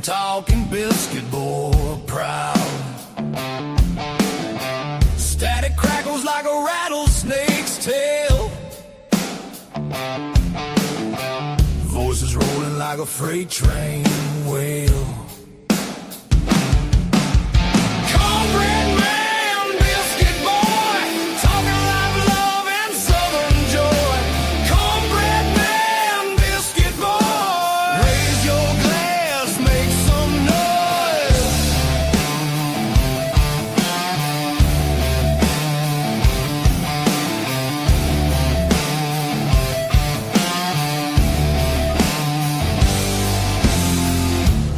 Talking biscuit boy, proud. Static crackles like a rattlesnake's tail. Voices rolling like a freight train wheel. Cornbread man, biscuit boy, talking live love and southern joy. Cornbread man, biscuit boy, raise your glass, make some noise.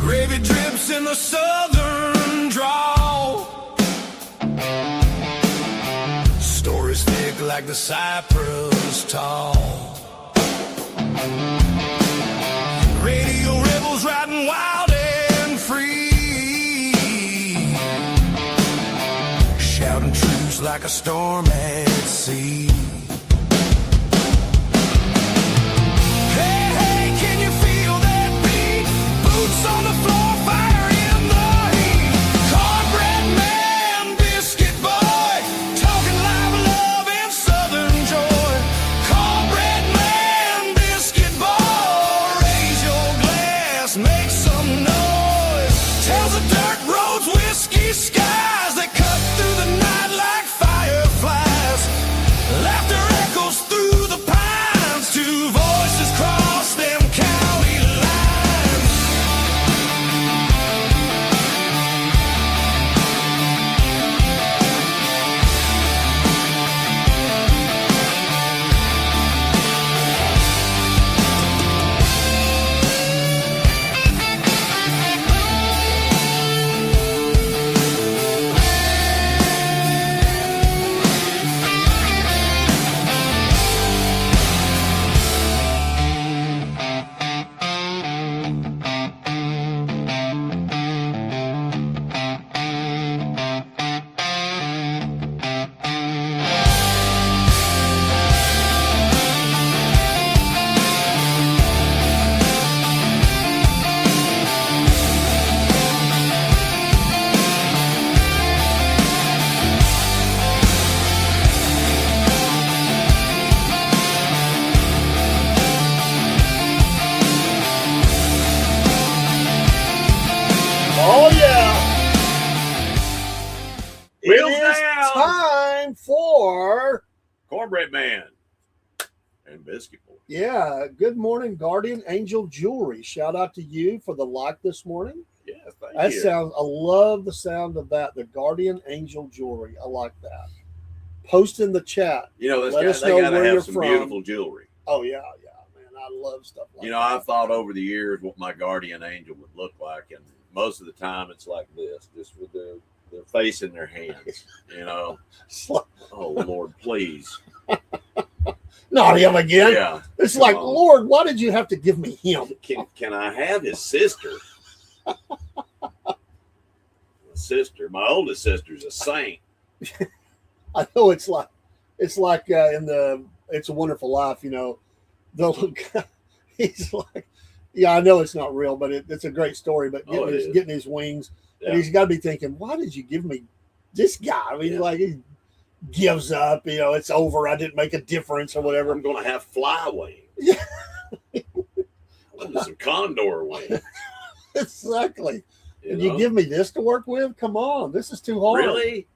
Gravy drips in the southern drawl. Stories thick like the cypress tall. Radio rebels riding wild and free, shouting truths like a storm at sea. Hey, hey, can you feel that beat? Boots on the floor, fire in the heat. Cornbread man, biscuit boy, talking live love and southern joy. Cornbread man, biscuit boy, raise your glass, make some noise. Tells the dirt roads, whiskey skies that cut through the night like fireflies. Laughter echoes through the pines, two voices cross them county lines. Oh, yeah. Wheels It is down. time for, Cornbread man and biscuit boy. yeah, good morning, Guardian Angel Jewelry. Shout out to you for the like this morning. Yeah, thank That you. sounds, I love the sound of that. The Guardian Angel Jewelry. I like that. Post in the chat. You know, Let us they know gotta where you're have some from. beautiful jewelry. Oh, yeah, man. I love stuff like You know, that. I've thought over the years what my guardian angel would look like, and most of the time it's like this, just with their face in their hands. You know, oh Lord, please. Not him again. Yeah, It's come like, on. Lord, why did you have to give me him? Can I have his sister? My oldest sister's a saint. I know it's like in the It's a Wonderful Life, you know, the little guy, he's like, yeah, I know it's not real, but it's a great story. But getting his wings, Yeah. and he's got to be thinking, why did you give me this guy? I mean, Yeah. like he gives up, you know, it's over. I didn't make a difference or whatever. I'm going to have fly wings. Yeah. I want some condor wings. Exactly. And know? you give me this to work with? Come on, this is too hard. Really?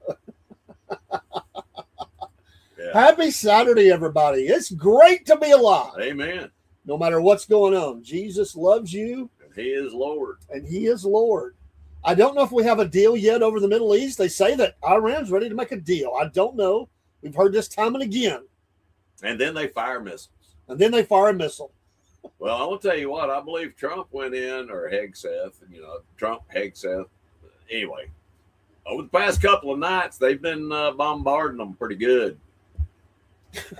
Yeah. Happy Saturday, everybody. It's great to be alive. Amen. No matter what's going on, Jesus loves you, And he is Lord. and he is Lord. I don't know if we have a deal yet over the Middle East. They say that Iran's ready to make a deal. I don't know. We've heard this time and again. And then they fire missiles. And then they fire a missile. Well, I will tell you what. I believe Trump went in, or Hegseth. Trump, Hegseth. Anyway, over the past couple of nights, they've been bombarding them pretty good.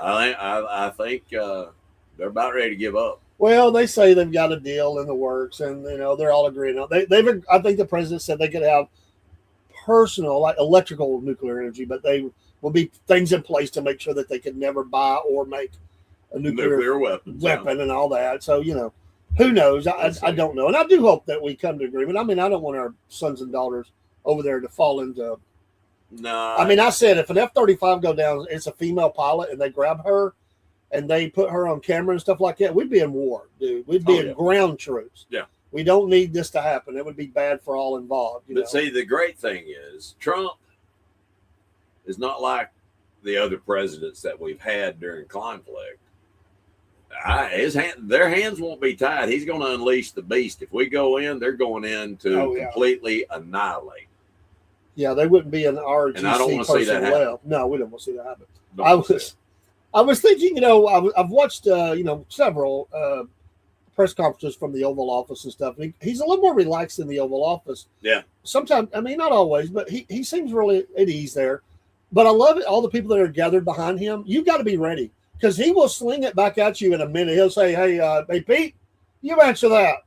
I think they're about ready to give up. Well, they say they've got a deal in the works, and they're all agreeing on. They've. I think the president said they could have personal, like electrical nuclear energy, but they will be things in place to make sure that they could never buy or make a nuclear weapon and all that. So who knows? I don't know, and I do hope that we come to agreement. I mean, I don't want our sons and daughters over there to fall into. No, I mean, I said if an F-35 go down, it's a female pilot, and they grab her, and they put her on camera and stuff like that, we'd be in war, dude. We'd be in ground troops. Yeah. We don't need this to happen. It would be bad for all involved. See, the great thing is Trump is not like the other presidents that we've had during conflict. Their hands won't be tied. He's going to unleash the beast. If we go in, they're going in to completely annihilate. Yeah, they wouldn't be an RGC and I don't want to see that happen. No, we don't want to see that happen. I was thinking, I've watched, several press conferences from the Oval Office and stuff. He's a little more relaxed in the Oval Office. Yeah. Sometimes, I mean, not always, but he seems really at ease there. But I love it. All the people that are gathered behind him, you've got to be ready because he will sling it back at you in a minute. He'll say, hey, Pete, you answer that,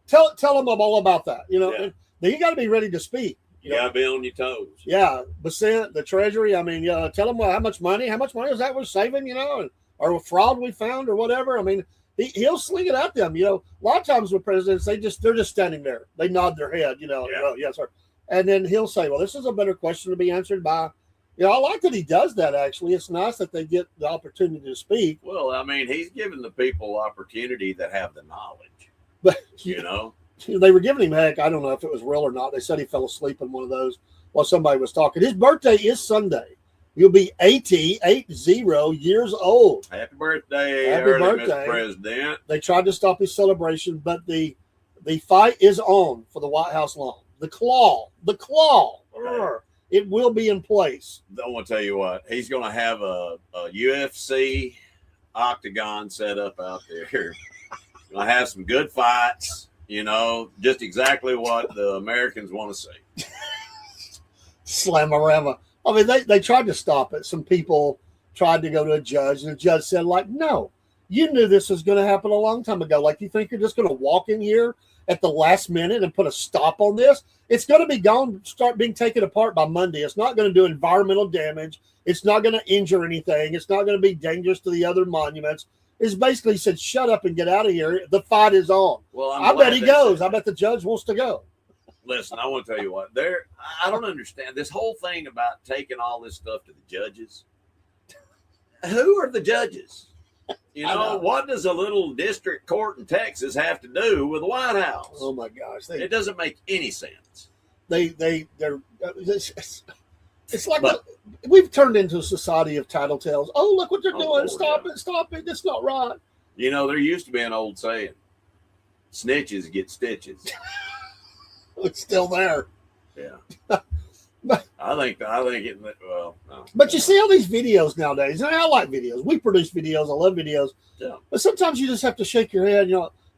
tell him all about that, and then you got to be ready to speak. You got to be on your toes. Yeah, the Treasury. I mean, tell them how much money is that we're saving, or fraud we found or whatever. I mean, he'll sling it at them. A lot of times with presidents, they're just standing there. They nod their head, oh, yes, sir. And then he'll say, well, this is a better question to be answered by. I like that he does that, actually. It's nice that they get the opportunity to speak. Well, I mean, he's giving the people opportunity that have the knowledge, but They were giving him heck. I don't know if it was real or not. They said he fell asleep in one of those while somebody was talking. His birthday is Sunday. He'll be 80 years old. Happy birthday, Mr. President. They tried to stop his celebration, but the fight is on for the White House lawn. The claw. It will be in place. I want to tell you what. He's going to have a UFC octagon set up out there. Going to have some good fights. Just exactly what the Americans want to see. Slamorama. I mean, they tried to stop it. Some people tried to go to a judge, and the judge said, no, you knew this was going to happen a long time ago. Like, you think you're just going to walk in here at the last minute and put a stop on this? It's going to be gone, start being taken apart by Monday. It's not going to do environmental damage. It's not going to injure anything. It's not going to be dangerous to the other monuments. It's basically said, shut up and get out of here. The fight is on. Well, I bet he goes. I bet the judge wants to go. Listen, I want to tell you what. I don't understand this whole thing about taking all this stuff to the judges. Who are the judges? What does a little district court in Texas have to do with the White House? Oh my gosh, it doesn't make any sense. It's like we've turned into a society of tattletales. Oh, look what they're doing! Lord, stop it! It's not right. There used to be an old saying: "Snitches get stitches." It's still there. Yeah. I think it. Well, no. But you see all these videos nowadays, and I like videos. We produce videos. I love videos. Yeah. But sometimes you just have to shake your head.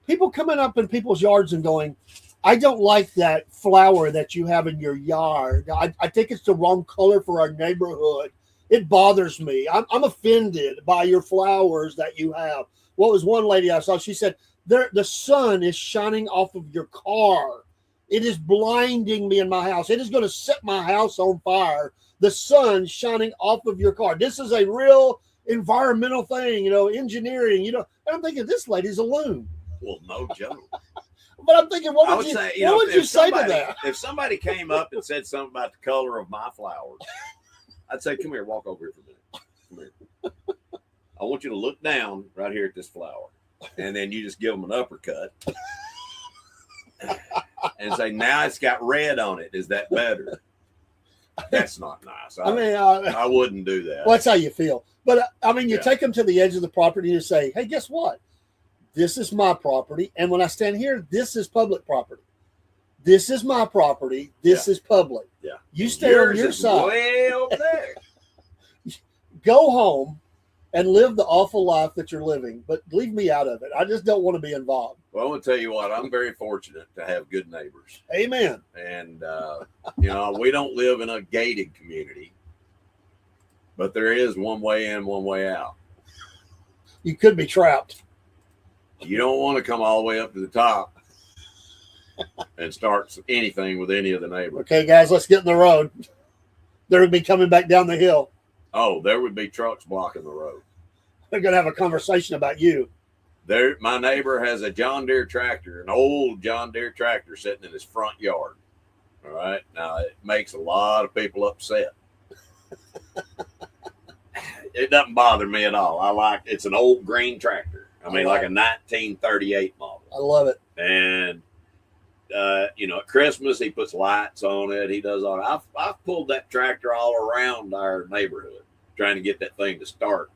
People coming up in people's yards and going, I don't like that flower that you have in your yard. I think it's the wrong color for our neighborhood. It bothers me. I'm offended by your flowers that you have. What was one lady I saw? She said, the sun is shining off of your car. It is blinding me in my house. It is going to set my house on fire. The sun shining off of your car. This is a real environmental thing, engineering. And I'm thinking, this lady's a loon. Well, no joke. But I'm thinking, what would you say to that? If somebody came up and said something about the color of my flowers, I'd say, come here, walk over here for a minute. Come here. I want you to look down right here at this flower. And then you just give them an uppercut. And say, now it's got red on it. Is that better? That's not nice. I wouldn't do that. Well, that's how you feel. But, you take them to the edge of the property and you say, hey, guess what? This is my property. And when I stand here, this is public property. This is my property. This is public. Yeah. You stay on your side. Way over there. Go home and live the awful life that you're living, but leave me out of it. I just don't want to be involved. Well, I'm going to tell you what, I'm very fortunate to have good neighbors. Amen. And, we don't live in a gated community, but there is one way in, one way out. You could be trapped. You don't want to come all the way up to the top and start anything with any of the neighbors. Okay, guys, let's get in the road. They're going to be coming back down the hill. Oh, there would be trucks blocking the road. They're going to have a conversation about you. My neighbor has a John Deere tractor, an old John Deere tractor sitting in his front yard. All right. Now, it makes a lot of people upset. It doesn't bother me at all. It's an old green tractor. I mean, like a 1938 model. I love it. And, at Christmas, he puts lights on it. He does all that. I've pulled that tractor all around our neighborhood trying to get that thing to start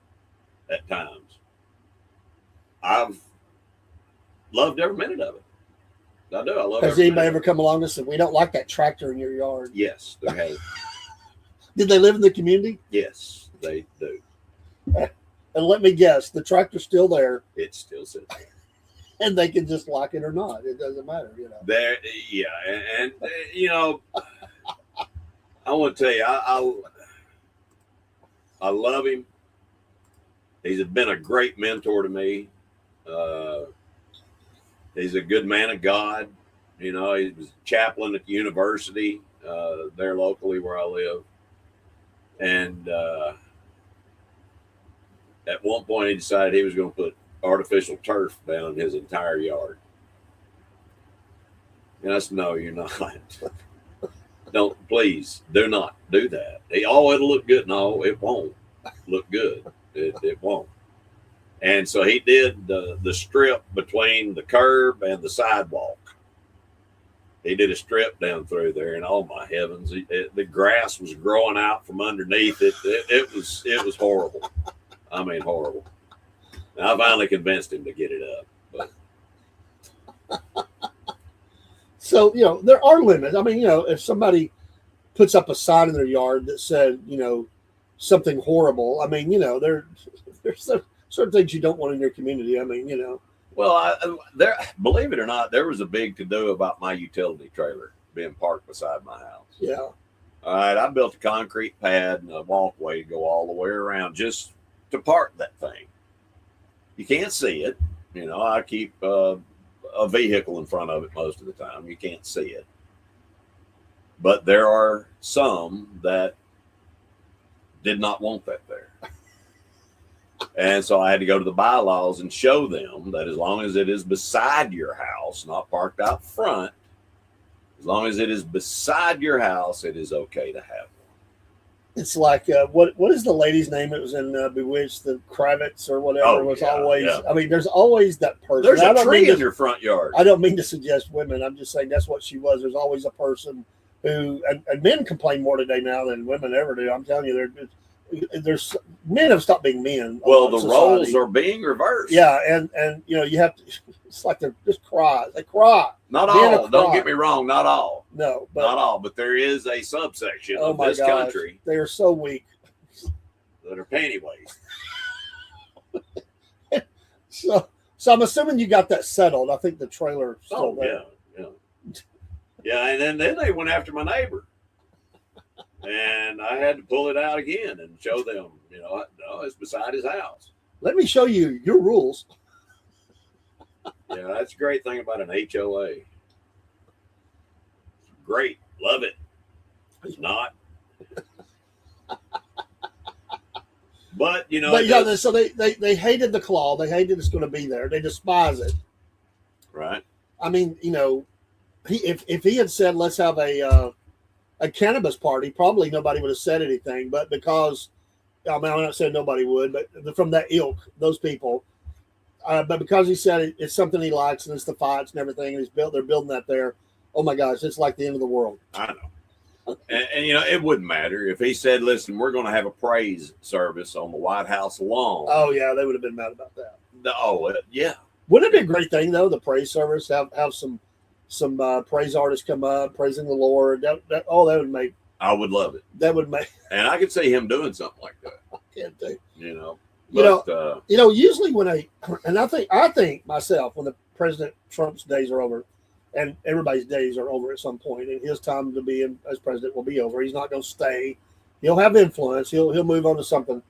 at times. I've loved every minute of it. I do. I love it. Has anybody ever come along and said, we don't like that tractor in your yard? Yes, there has. Did they live in the community? Yes, they do. And let me guess, the tractor's still there. It's still sitting there. And they can just like it or not. It doesn't matter, There, yeah, and I want to tell you, I love him. He's been a great mentor to me. He's a good man of God. He was chaplain at the university there locally where I live. And at one point he decided he was going to put artificial turf down his entire yard. And I said, no, you're not. Please do not do that. It'll look good. No, it won't look good. It won't. And so he did the strip between the curb and the sidewalk. He did a strip down through there, and oh my heavens, the grass was growing out from underneath it. It was horrible. I mean, horrible. And I finally convinced him to get it up. But So, there are limits. I mean, if somebody puts up a sign in their yard that said, something horrible, I mean, there's certain things you don't want in your community. I mean, Well, believe it or not, there was a big to-do about my utility trailer being parked beside my house. Yeah. All right, I built a concrete pad and a walkway to go all the way around just to park that thing. You can't see it. I keep a vehicle in front of it most of the time. You can't see it. But there are some that did not want that there. And so I had to go to the bylaws and show them that as long as it is beside your house, not parked out front, as long as it is beside your house, it is okay to have one. It's like, what is the lady's name? It was in Bewitched, the Kravitz or whatever. Yeah. I mean, there's always that person. There's a tree in your front yard. I don't mean to suggest women. I'm just saying that's what she was. There's always a person who, and men complain more today now than women ever do. I'm telling you, there's men have stopped being men. Well, the roles are being reversed. Yeah, and you have to. It's like they're just cry. They cry. Not all. Don't get me wrong. Not all. No, but not all. But there is a subsection of this country. They are so weak. That are panty waist. So I'm assuming you got that settled. I think the trailer still there. Yeah, and then they went after my neighbor. And I had to pull it out again and show them, no, it's beside his house. Let me show you your rules. Yeah, that's a great thing about an HOA. Great. Love it. It's not. But, so they hated the claw. They hated it's going to be there. They despise it. Right. I mean, if he had said, let's have a cannabis party, probably nobody would have said anything. But because, I'm not saying nobody would, but from that ilk, those people. But because he said it's something he likes and it's the fights and everything, and they're building that there. Oh my gosh, it's like the end of the world. I know. And it wouldn't matter if he said, listen, we're going to have a praise service on the White House lawn. Oh yeah, they would have been mad about that. Yeah. Wouldn't it be a great thing though? The praise service, have some praise artists come up praising the Lord. That would make. I would love it. That would make. And I could see him doing something like that. I can't do. Usually when I think myself, when the President Trump's days are over, and everybody's days are over at some point, and his time to be as president will be over. He's not going to stay. He'll have influence. He'll move on to something.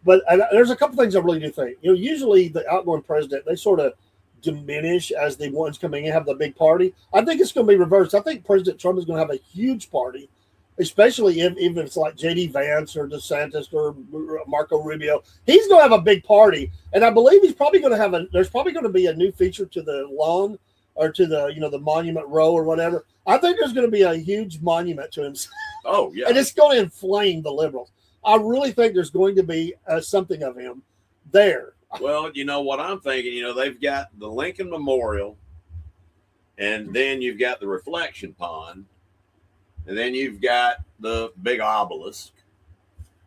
But there's a couple things I really do think. Usually the outgoing president, they sort of diminish as the ones coming in have the big party. I think it's going to be reversed. I think President Trump is going to have a huge party, especially if it's like J.D. Vance or DeSantis or Marco Rubio. He's going to have a big party, and I believe he's probably going to have there's probably going to be a new feature to the lawn or to the the Monument Row or whatever. I think there's going to be a huge monument to him. Oh yeah, and it's going to inflame the liberals. I really think there's going to be something of him there. Well, what I'm thinking. They've got the Lincoln Memorial, and then you've got the reflection pond, and then you've got the big obelisk.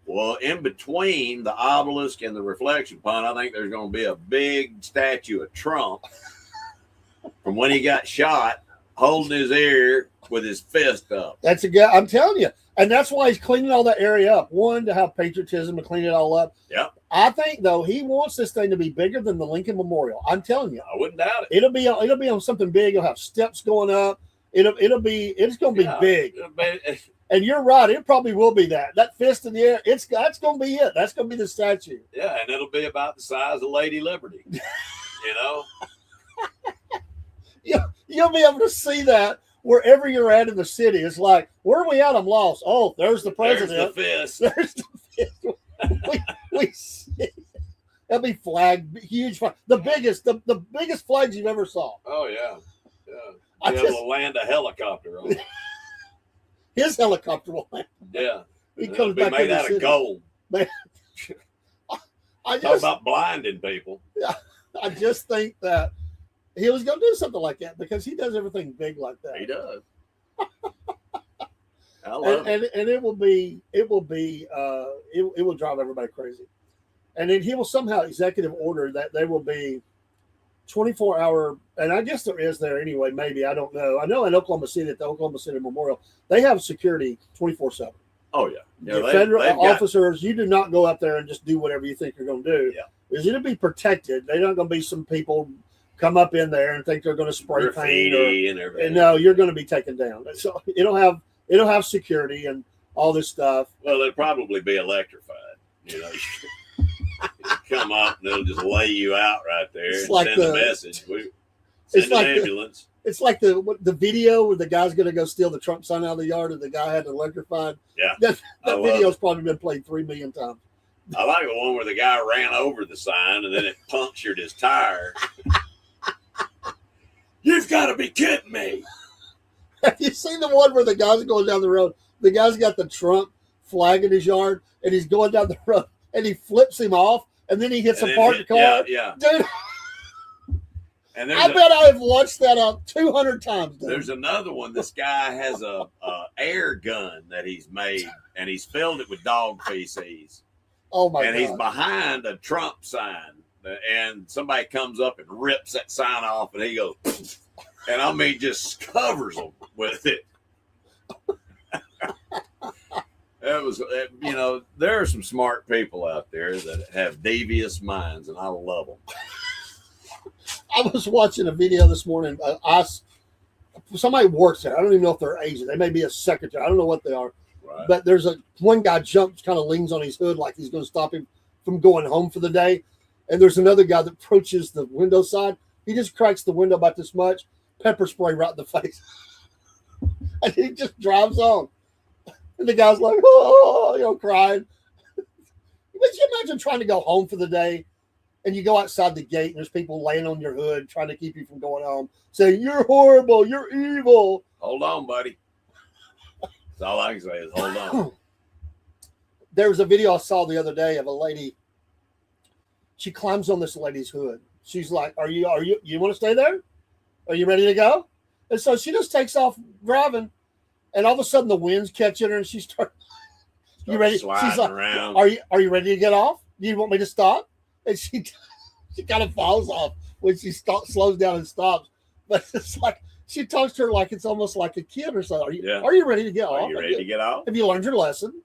Well, in between the obelisk and the reflection pond, I think there's going to be a big statue of Trump from when he got shot, holding his ear with his fist up. That's a guy. I'm telling you. And that's why he's cleaning all that area up. One, to have patriotism and clean it all up. Yep. I think, though, he wants this thing to be bigger than the Lincoln Memorial. I'm telling you. I wouldn't doubt it. It'll be on something big. It'll have steps going up. It's going to be big. And you're right. It probably will be that. That fist in the air, that's going to be it. That's going to be the statue. Yeah, and it'll be about the size of Lady Liberty. You'll be able to see that wherever you're at in the city. It's like, where are we at? I'm lost. Oh, there's the president. There's the fist. There's the fist. we see. That'll be flag, huge flag. The biggest flags you've ever saw. Oh, yeah. Yeah. Be able to land a helicopter on it. His helicopter will land. Yeah. He comes be back made in out of gold. Man, Talk about blinding people. I just think that he was going to do something like that because he does everything big like that. He does. I love it. And it will drive everybody crazy. And then he will somehow executive order that there will be 24-hour, and I guess there is there anyway, maybe, I don't know. I know in Oklahoma City, at the Oklahoma City Memorial, they have security 24/7. Oh, yeah. The federal officers, you do not go up there and just do whatever you think you're going to do. Yeah. Because it'll be protected. They're not going to be some people come up in there and think they're going to spray paint and everything. And no, you're going to be taken down. So it'll have security and all this stuff. Well, it'll probably be electrified. Come up and they'll just lay you out right there and send a message. Send an ambulance. It's like the video where the guy's going to go steal the Trump sign out of the yard and the guy had electrified. Yeah. That video's probably been played 3 million times. I like the one where the guy ran over the sign and then it punctured his tire. You've got to be kidding me. Have you seen the one where the guy's going down the road? The guy's got the Trump flag in his yard and he's going down the road and he flips him off and then he hits a parked car. Yeah. Dude. And I bet I have watched that 200 times. Dude. There's another one. This guy has a air gun that he's made and he's filled it with dog feces. Oh my God. And he's behind a Trump sign. And somebody comes up and rips that sign off, and he goes, and I mean, just covers them with it. That was, there are some smart people out there that have devious minds, and I love them. I was watching a video this morning. Somebody works there. I don't even know if they're agent. They may be a secretary. I don't know what they are. Right. But there's one guy jumps, kind of leans on his hood like he's going to stop him from going home for the day. And there's another guy that approaches the window side. He just cracks the window about this much, pepper spray right in the face. And he just drives on. And the guy's like, oh, crying. But you imagine trying to go home for the day and you go outside the gate and there's people laying on your hood trying to keep you from going home, saying, you're horrible, you're evil. Hold on, buddy. That's all I can say is hold on. There was a video I saw the other day of a lady. She climbs on this lady's hood. She's like, you want to stay there? Are you ready to go? And so she just takes off driving. And all of a sudden the wind's catching her and she starts, you ready? She's like, around. Are you ready to get off? Do you want me to stop? And she kind of falls off when she slows down and stops. But it's like, she talks to her like it's almost like a kid or something. Are you ready to get off? Are you ready to get off? Have you learned your lesson?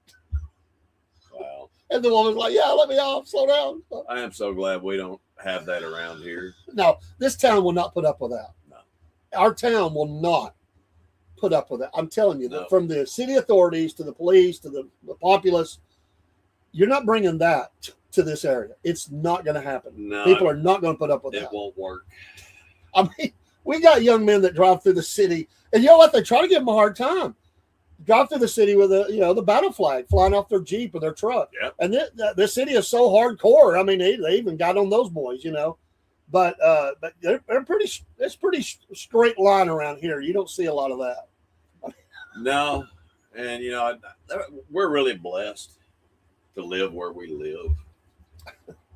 Wow. And the woman's like, yeah, let me off, slow down. I am so glad we don't have that around here. No, this town will not put up with that. No. Our town will not put up with that. I'm telling you, No. that from the city authorities to the police to the populace, you're not bringing that to this area. It's not going to happen. No, People are not going to put up with it that. won't work. I mean, we got young men that drive through the city, and you know what? They try to give them a hard time. Drive through the city with the battle flag flying off their Jeep or their truck. Yep. And the city is so hardcore. I mean, they even got on those boys, But they're pretty. It's pretty straight line around here. You don't see a lot of that. No, and we're really blessed to live where we live.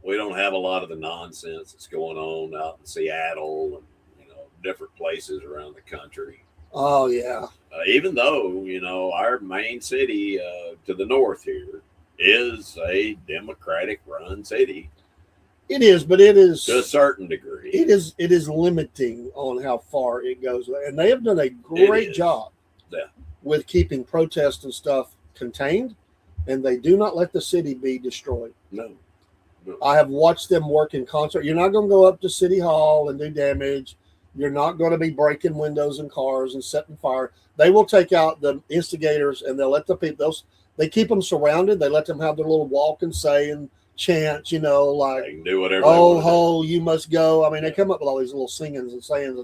We don't have a lot of the nonsense that's going on out in Seattle and different places around the country. Oh yeah. Even though our main city to the north here is a Democratic-run city. It is, but it is to a certain degree. It is limiting on how far it goes, and they have done a great job with keeping protests and stuff contained, and they do not let the city be destroyed. No. I have watched them work in concert. You're not going to go up to City Hall and do damage. You're not going to be breaking windows in cars and setting fire. They will take out the instigators, and they'll let the people. They keep them surrounded. They let them have their little walk and say and chant. Like they can do whatever. Oh, ho, you must go. I mean, they come up with all these little singings and sayings,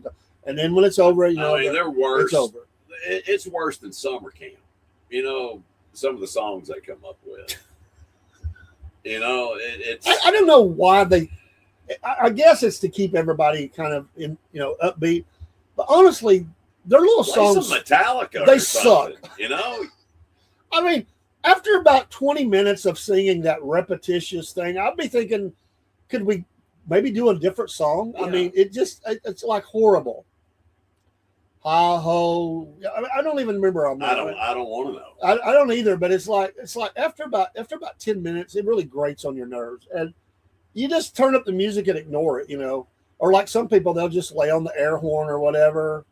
and then when it's over, they're worse. It's over. It's worse than summer camp. Some of the songs they come up with. It's. I don't know why they. I guess it's to keep everybody kind of in, upbeat. But honestly, their little songs, some Metallica, they suck. I mean, after about 20 minutes of singing that repetitious thing, I'd be thinking, could we maybe do a different song? Yeah. I mean, it's like horrible. Ha ho! I don't even remember. I don't want to know. I don't either. But it's like after about 10 minutes, it really grates on your nerves, and you just turn up the music and ignore it, Or like some people, they'll just lay on the air horn or whatever.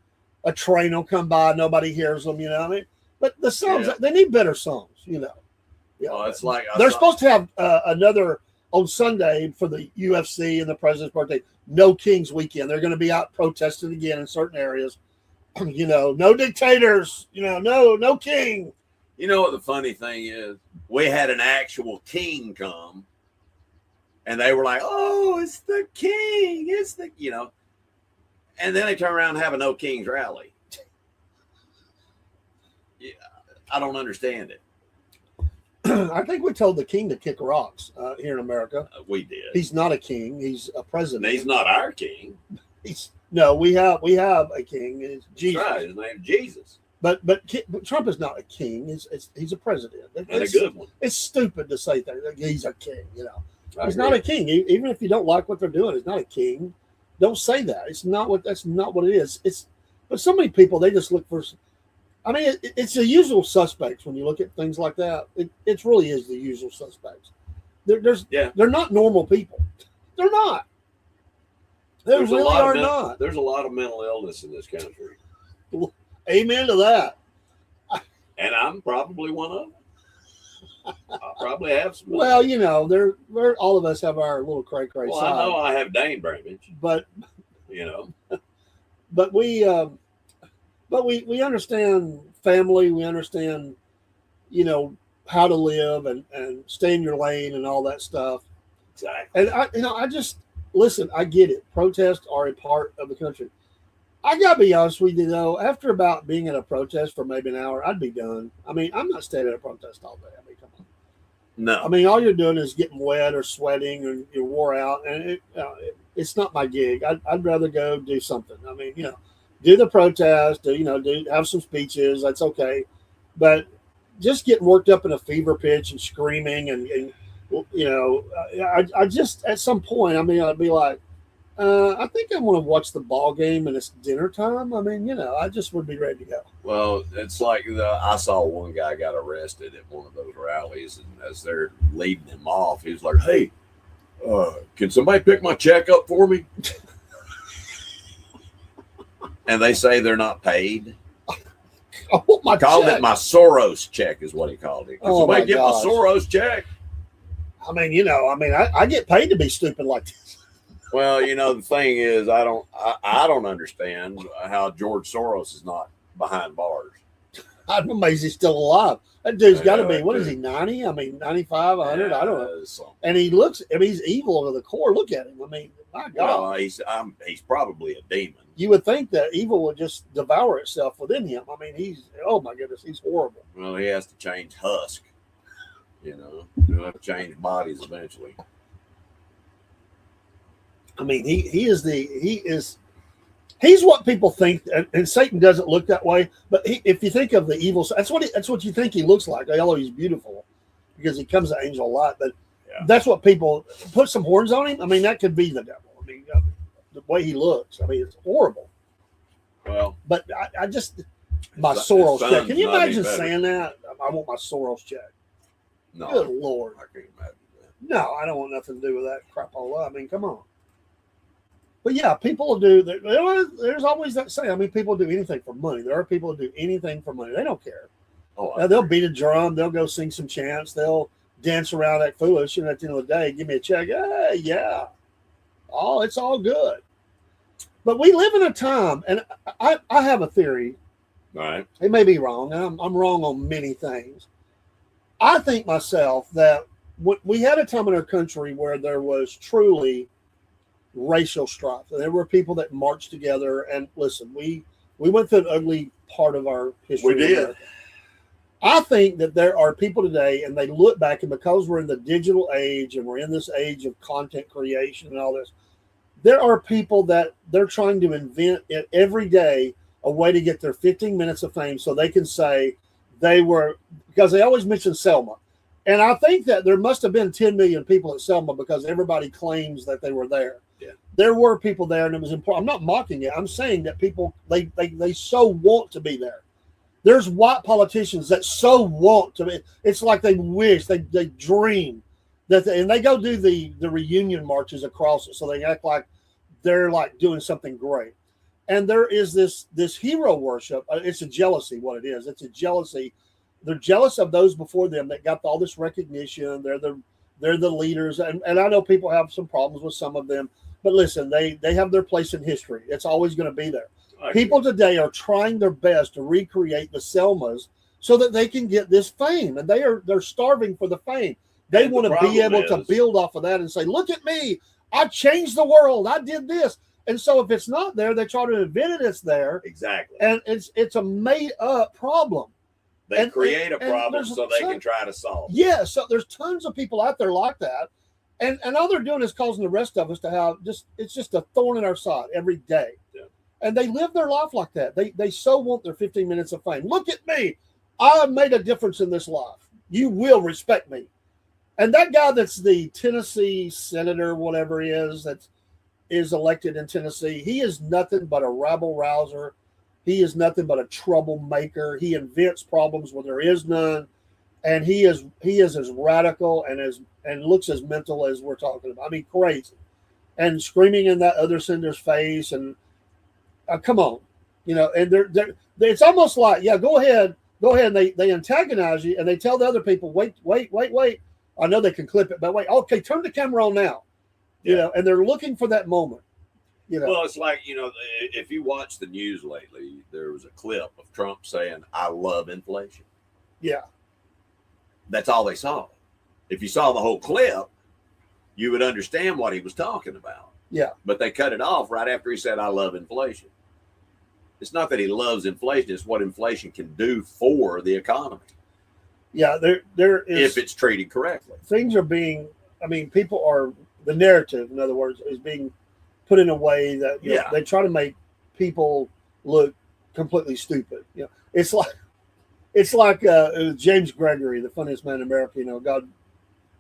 A train will come by, nobody hears them, I mean, but the songs, they need better songs, Well, it's like they're supposed to have another on Sunday for the UFC and the president's birthday. No Kings weekend. They're going to be out protesting again in certain areas. No dictators. No king. You know what the funny thing is? We had an actual king come. And they were like, "Oh, it's the king! It's the And then they turn around and have a No Kings rally. Yeah, I don't understand it. I think we told the king to kick rocks here in America. We did. He's not a king. He's a president. He's not our king. We have a king. It's Jesus. That's right. His name's Jesus. But Trump is not a king. He's a president. And a good one. It's stupid to say that he's a king. He's not a king. Even if you don't like what they're doing, he's not a king. Don't say that. That's not what it is. But so many people, they just look for. I mean, it's the usual suspects when you look at things like that. It really is the usual suspects. They're not normal people. They're not. They really are not. There's a lot of mental illness in this country. Amen to that. And I'm probably one of them. I'll probably have some. Well, they're all of us have our little cray side. I know I have Dane Bramage, but but we understand family. We understand, how to live and stay in your lane and all that stuff. Exactly. And I just listen. I get it. Protests are a part of the country. I gotta be honest with you, though. After about being at a protest for maybe an hour, I'd be done. I mean, I'm not staying at a protest all day. I mean, come on. No. I mean, all you're doing is getting wet or sweating, or you're wore out, and it's not my gig. I'd rather go do something. I mean, do the protest, have some speeches. That's okay, but just getting worked up in a fever pitch and screaming and I just at some point, I mean, I'd be like. I think I want to watch the ball game and it's dinner time. I mean, I just would be ready to go. Well, it's like I saw one guy got arrested at one of those rallies, and as they're leading him off, he was like, "Hey, can somebody pick my check up for me?" And they say they're not paid. I want my called check. It my Soros check is what he called it. Can somebody get my Soros check? I mean, you know, I get paid to be stupid like this. Well, you know, the thing is, I don't understand how George Soros is not behind bars. I'm amazed he's still alive. That dude's got to know be, that what is dude. he, 90? I mean, 95, 100? I don't know. So, And he looks, I mean, he's evil to the core. Look at him. I mean, my God. well, he's probably a demon. You would think that evil would just devour itself within him. I mean, he's, oh my goodness, he's horrible. Well, he has to change husk. You know, he'll have to change bodies eventually. I mean, he's what people think, and Satan doesn't look that way. But if you think of the evil, that's what you think he looks like. Although he's beautiful, because he comes an angel of light. But that's what people put some horns on him. I mean, that could be the devil. I mean, the way he looks. I mean, it's horrible. Well, but I just my his Soros son's check. Can you not any imagine better. saying that? I want my Soros check. no, Good Lord. I can't imagine that. No, I don't want nothing to do with that crap all up. I mean, come on. But yeah, people do. There's always that saying. I mean, people do anything for money. There are people who do anything for money. They don't care. Oh, They'll beat a drum. They'll go sing some chants. They'll dance around act foolish. And at the end of the day, give me a check. Hey, yeah. Oh, it's all good. But we live in a time, and I have a theory. all right. It may be wrong. I'm wrong on many things. I think myself that we had a time in our country where there was truly racial strife. There were people that marched together. And listen, we went through an ugly part of our history. We did. I think that there are people today, and they look back, and because we're in the digital age and we're in this age of content creation and all this, there are people that they're trying to invent it every day a way to get their 15 minutes of fame so they can say they were, because they always mention Selma. And I think that there must have been 10 million people at Selma because everybody claims that they were there. Yeah. There were people there, and it was important. I'm not mocking it. I'm saying that people, they so want to be there. There's white politicians that so want to be. It's like they wish, they dream that, and they go do the reunion marches across it, so they act like they're like doing something great. And there is this hero worship. It's a jealousy, what it is. It's a jealousy. They're jealous of those before them that got all this recognition. They're the leaders, and I know people have some problems with some of them. But listen, they have their place in history. It's always going to be there. People today are trying their best to recreate the Selmas so that they can get this fame, and they're starving for the fame. They want to be able to build off of that and say, "Look at me! I changed the world. I did this." And so, if it's not there, they try to invent it. It's there, Exactly. and it's a made up problem. They create a problem so they can try to solve it. Yeah, so there's tons of people out there like that, and all they're doing is causing the rest of us to have it's just a thorn in our side every day. Yeah. And they live their life like that. They so want their 15 minutes of fame. Look at me. I made a difference in this life. You will respect me. And that guy that's the Tennessee senator, whatever he is, that is elected in Tennessee, he is nothing but a rabble rouser. He is nothing but a troublemaker. He invents problems where there is none. And he is as radical and looks as mental as we're talking about. I mean, crazy. And screaming in that other senator's face and come on, you know, and they're it's almost like, yeah, go ahead. And they antagonize you, and they tell the other people, wait. I know they can clip it, but wait, okay, turn the camera on now. You know, and they're looking for that moment. You know, well, it's like, you know, if you watch the news lately, there was a clip of Trump saying, "I love inflation." Yeah, that's all they saw. If you saw the whole clip, you would understand what he was talking about. Yeah, but they cut it off right after he said, "I love inflation." It's not that he loves inflation; it's what inflation can do for the economy. Yeah, there is, if it's treated correctly. Things are being. I mean, people are. The narrative, in other words, is being put in a way that you know, they try to make people look completely stupid. You know, it's like it was James Gregory, the funniest man in America. You know, God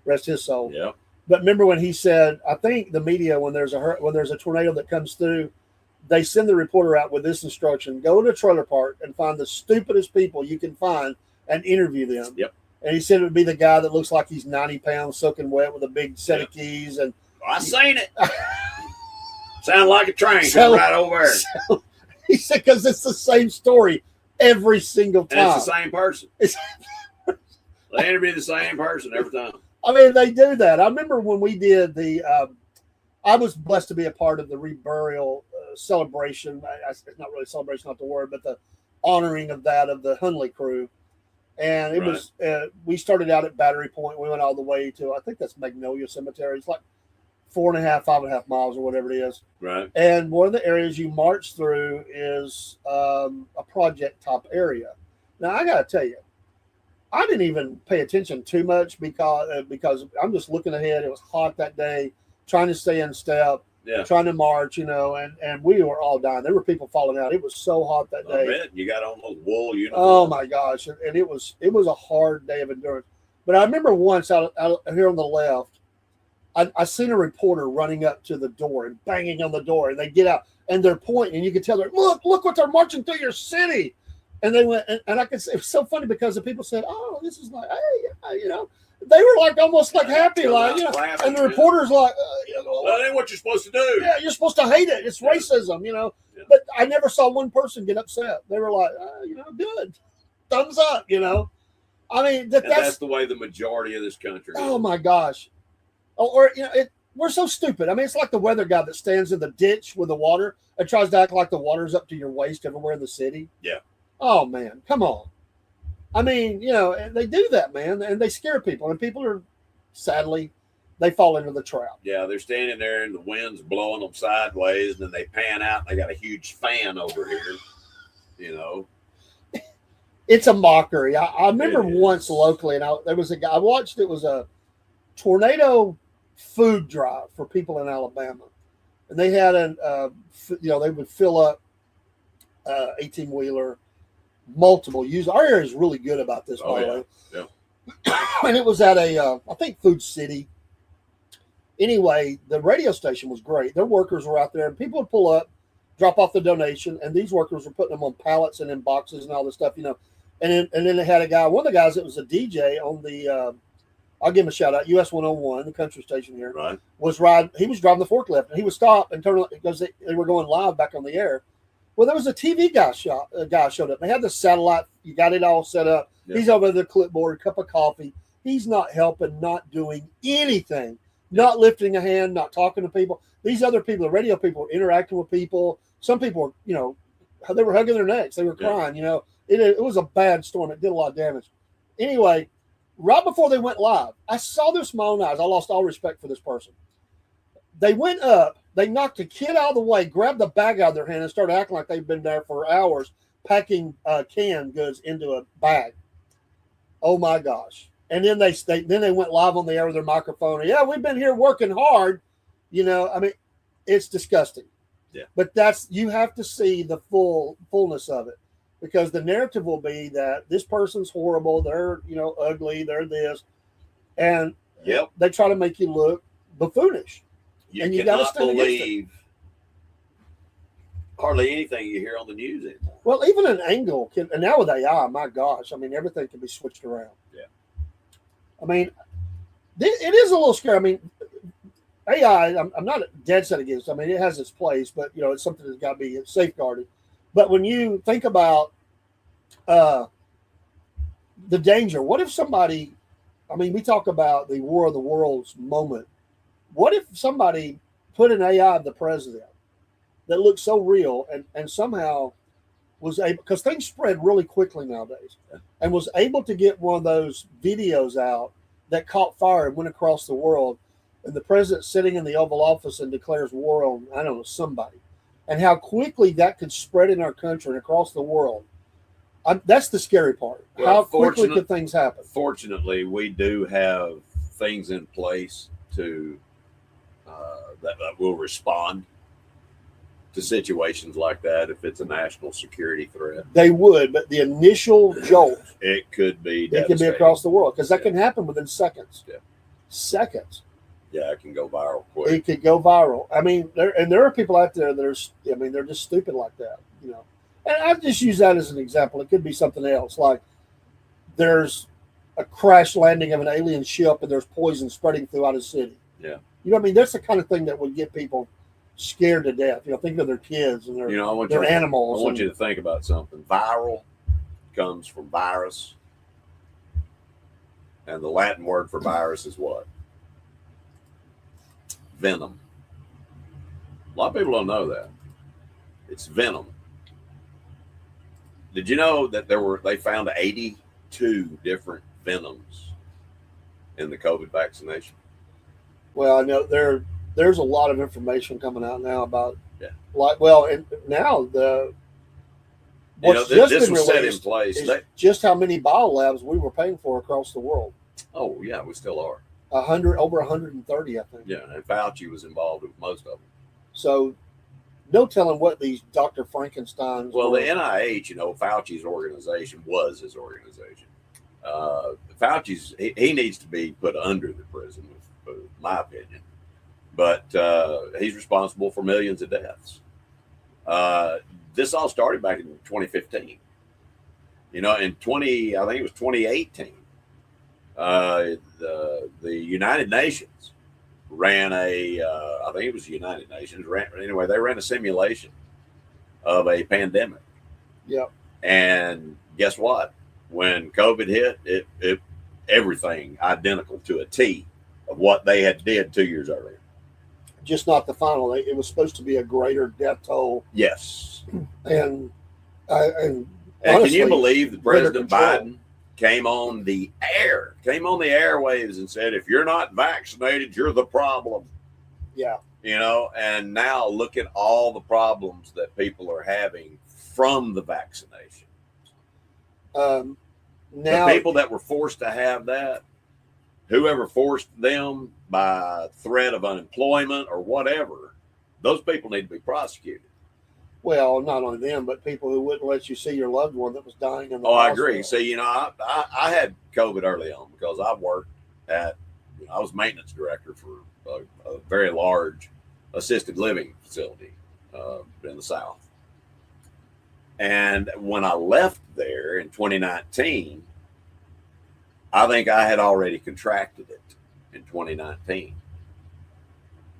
rest his soul. Yeah. But remember when he said, I think the media, when there's a tornado that comes through, they send the reporter out with this instruction: go to a trailer park and find the stupidest people you can find and interview them. Yep. And he said it would be the guy that looks like he's 90 pounds, soaking wet with a big set of keys. And I seen it. Sound like a train right over there. He said, because it's the same story every single time. And it's the same person. They interview the same person every time. I mean, they do that. I remember when we did the. I was blessed to be a part of the reburial celebration. It's not really celebration, not the word, but the honoring of that of the Hunley crew. And it Right. was. We started out at Battery Point. We went all the way to I think that's Magnolia Cemetery. It's like 5.5 miles or whatever it is. Right. And one of the areas you march through is a project top area. Now I got to tell you, I didn't even pay attention too much because I'm just looking ahead. It was hot that day, trying to stay in step, Yeah. trying to march, and we were all dying. There were people falling out. It was so hot that I day. bet you got on those wool uniforms. Oh my gosh! And it was a hard day of endurance. But I remember once out here on the left, I seen a reporter running up to the door and banging on the door, and they get out and they're pointing, and you can tell they're look what they're marching through your city. And they went, and I could say it was so funny because the people said, "Oh, this is like, hey, they were like almost like happy, like, Laughing, and the reporter's like, that ain't what you're supposed to do. yeah, you're supposed to hate it. It's racism, Yeah. But I never saw one person get upset. They were like, good, thumbs up, I mean, And that's that's the way the majority of this country oh is. my gosh, or we're so stupid. I mean, it's like the weather guy that stands in the ditch with the water and tries to act like the water's up to your waist everywhere in the city. Yeah. Oh man, come on. I mean, they do that, man, and they scare people, and people are sadly they fall into the trap. Yeah, they're standing there and the wind's blowing them sideways, and then they pan out and they got a huge fan over here. It's a mockery. I remember It is. once locally, and there was a guy I watched. It was a tornado food drive for people in Alabama, and they had they would fill up 18-wheeler, multiple use. Our area is really good about this, by the way. Yeah. And it was at I think Food City. Anyway, the radio station was great. Their workers were out there, and people would pull up, drop off the donation, and these workers were putting them on pallets and in boxes and all this stuff, And then they had a guy, one of the guys that was a DJ on the, I'll give him a shout out, US 101, the country station here, Right. he was driving the forklift, and he would stop and turn because they were going live back on the air. Well, there was a TV guy showed up. They had the satellite. You got it all set up. Yeah. He's over the clipboard, cup of coffee. He's not helping, not doing anything, not lifting a hand, not talking to people. These other people, the radio people, were interacting with people. Some people were, they were hugging their necks. They were crying. It was a bad storm. It did a lot of damage. Anyway, right before they went live, I saw this with my own eyes. I lost all respect for this person. They went up. They knocked a kid out of the way, grabbed the bag out of their hand, and started acting like they've been there for hours, packing canned goods into a bag. Oh my gosh! And then they went live on the air with their microphone. Yeah, we've been here working hard. I mean, it's disgusting. Yeah. But you have to see the fullness of it, because the narrative will be that this person's horrible. They're ugly. They're this, and Yep. they try to make you look buffoonish. You And you gotta cannot stand against it. believe hardly anything you hear on the news anymore. Well, even an angle can, and now with AI, my gosh, I mean, everything can be switched around. Yeah. I mean, it is a little scary. I mean, AI, I'm not dead set against. I mean, it has its place, but it's something that's got to be safeguarded. But when you think about the danger, what if somebody? I mean, we talk about the War of the Worlds moment. What if somebody put an AI of the president that looked so real and somehow was able, because things spread really quickly nowadays, and was able to get one of those videos out that caught fire and went across the world, and the president sitting in the Oval Office and declares war on, I don't know, somebody, and how quickly that could spread in our country and across the world. That's the scary part. Well, how quickly could things happen? Fortunately, we do have things in place to that will respond to situations like that if it's a national security threat. They would, but the initial jolt, It could be it can be devastating. across the world, because that Yeah. can happen within seconds. Yeah. Seconds. Yeah, it can go viral quick. It could go viral. I mean, there are people out there that are, they're just stupid like that, And I just use that as an example. It could be something else, like there's a crash landing of an alien ship and there's poison spreading throughout a city. Yeah. That's the kind of thing that would get people scared to death. Think of their kids and their I animals. want you to think about something. Viral comes from virus. And the Latin word for virus is what? Venom. A lot of people don't know that. It's venom. Did you know that they found 82 different venoms in the COVID vaccination? Well, I know there's a lot of information coming out now about and now this was set in place. Just how many biolabs we were paying for across the world. Oh yeah, we still are. Over 130, I think. Yeah, and Fauci was involved with most of them. So, no telling what these Dr. Frankensteins. Well, the NIH, Fauci's organization was his organization. Fauci's he needs to be put under the prison, in my opinion. But he's responsible for millions of deaths. This all started back in 2015. In I think it was 2018. The United Nations ran I think it was the United Nations. They ran a simulation of a pandemic. Yep. And guess what? When COVID hit, it everything identical to a T of what they had did 2 years earlier. Just not the final. It was supposed to be a greater death toll. Yes. And honestly, can you believe that President Biden came on the airwaves and said, if you're not vaccinated, you're the problem. Yeah. And now look at all the problems that people are having from the vaccination. Now, the people that were forced to have that, whoever forced them by threat of unemployment or whatever, those people need to be prosecuted. Well, not only them, but people who wouldn't let you see your loved one that was dying in the hospital. I agree. See, I had COVID early on because I worked I was maintenance director for a very large assisted living facility in the South. And when I left there in 2019, I think I had already contracted it in 2019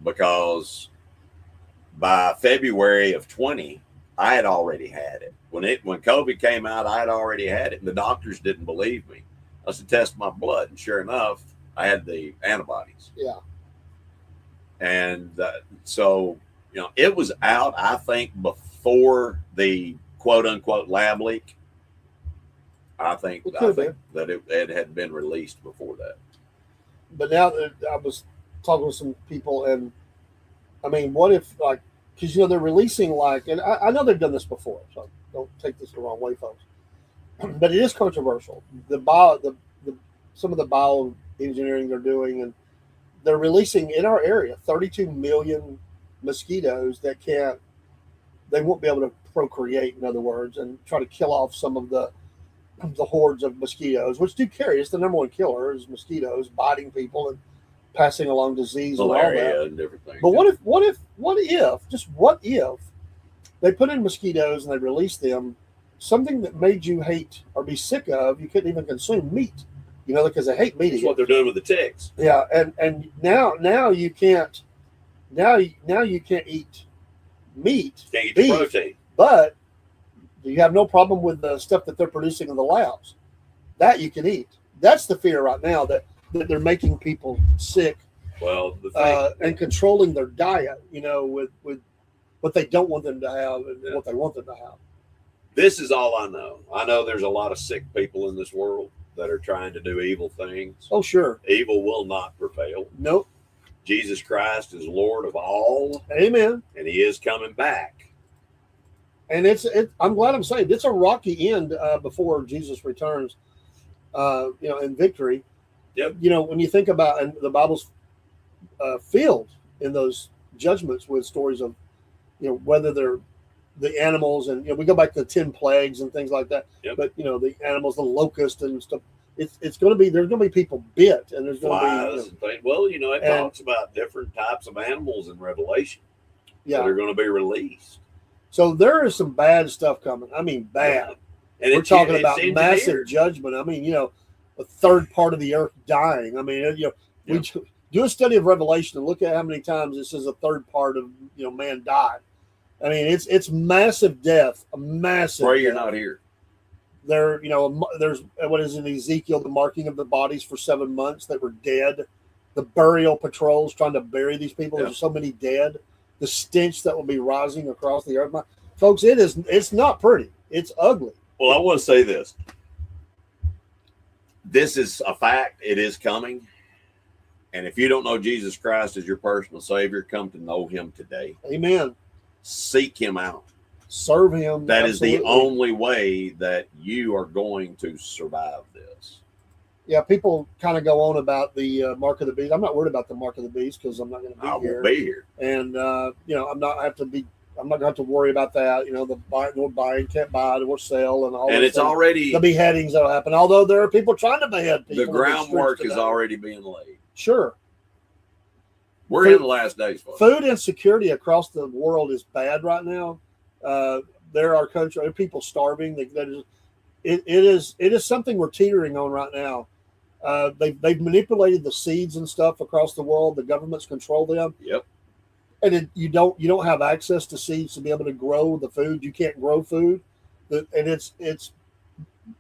because by February of 20, I had already had it. When COVID came out, I had already had it, and the doctors didn't believe me. I was to test my blood, and sure enough, I had the antibodies. Yeah. And so, it was out, I think, before the quote-unquote lab leak. I think that it had been released before that. But now I was talking with some people, and I mean, what if, because they're releasing and I know they've done this before, so don't take this the wrong way, folks. But it is controversial. Some of the bioengineering they're doing, and they're releasing in our area 32 million mosquitoes that they won't be able to procreate, in other words, and try to kill off some of the hordes of mosquitoes, which do carry. It's the number one killer is mosquitoes biting people and passing along disease, malaria, and all that, and different things. But what if they put in mosquitoes and they release them, something that made you hate or be sick of, you couldn't even consume meat, because they hate meat. That's what they're doing with the ticks. Yeah, and now you can't eat meat, can't eat beef, the protein, but you have no problem with the stuff that they're producing in the labs. That you can eat. That's the fear right now, that they're making people sick. Well, and controlling their diet, with what they don't want them to have and what they want them to have. This is all I know. I know there's a lot of sick people in this world that are trying to do evil things. Oh, sure. Evil will not prevail. Nope. Jesus Christ is Lord of all. Amen. And he is coming back. And I'm glad I'm saved. It's a rocky end before Jesus returns, in victory. Yep. When you think about, and the Bible's filled in those judgments with stories of, whether they're the animals, and we go back to the 10 plagues and things like that. Yep. But the animals, the locust and stuff. It's going to be, there's going to be people bit, and there's going to be and things. Well, it talks about different types of animals in Revelation that are going to be released. So there is some bad stuff coming. I mean, bad. Yeah. And we're talking about massive judgment. I mean, a third part of the earth dying. I mean, we do a study of Revelation and look at how many times this is a third part of man died. I mean, it's massive death, a massive. Pray you're not here. There, there's what is in Ezekiel, the marking of the bodies for 7 months that were dead. The burial patrols trying to bury these people. Yeah. There's so many dead. The stench that will be rising across the earth. Folks, it's not pretty. It's ugly. Well, I want to say this. This is a fact. It is coming. And if you don't know Jesus Christ as your personal Savior, come to know him today. Amen. Seek him out. Serve him. That absolutely. is the only way that you are going to survive this. Yeah, people kind of go on about the mark of the beast. I'm not worried about the mark of the beast because I'm not going to be I here. will be here. And I'm not going to have to worry about that. The buy nor buy, can't buy nor sell, and all. And it's already the beheadings that'll happen. Although there are people trying to behead people. the groundwork is already being laid. Sure. We're in the last days, folks. Food insecurity across the world is bad right now. There are people starving. It is something we're teetering on right now. They've manipulated the seeds and stuff across the world. The governments control them. Yep. And you don't have access to seeds to be able to grow the food. You can't grow food. And it's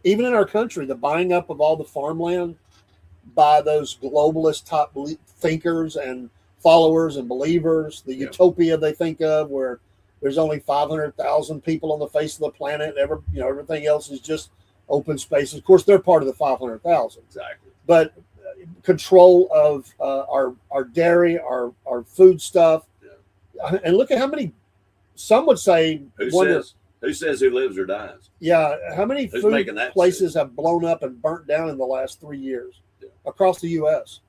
even in our country, the buying up of all the farmland by those globalist top thinkers and followers and believers, the utopia they think of, where there's only 500,000 people on the face of the planet, and everything else is just open spaces. Of course, they're part of the 500,000. Exactly. But control of our dairy, our food stuff, and look at how many. Some would say, Who says who lives or dies? Yeah, how many Who's food making that places have blown up and burnt down in the last 3 years across the U.S.?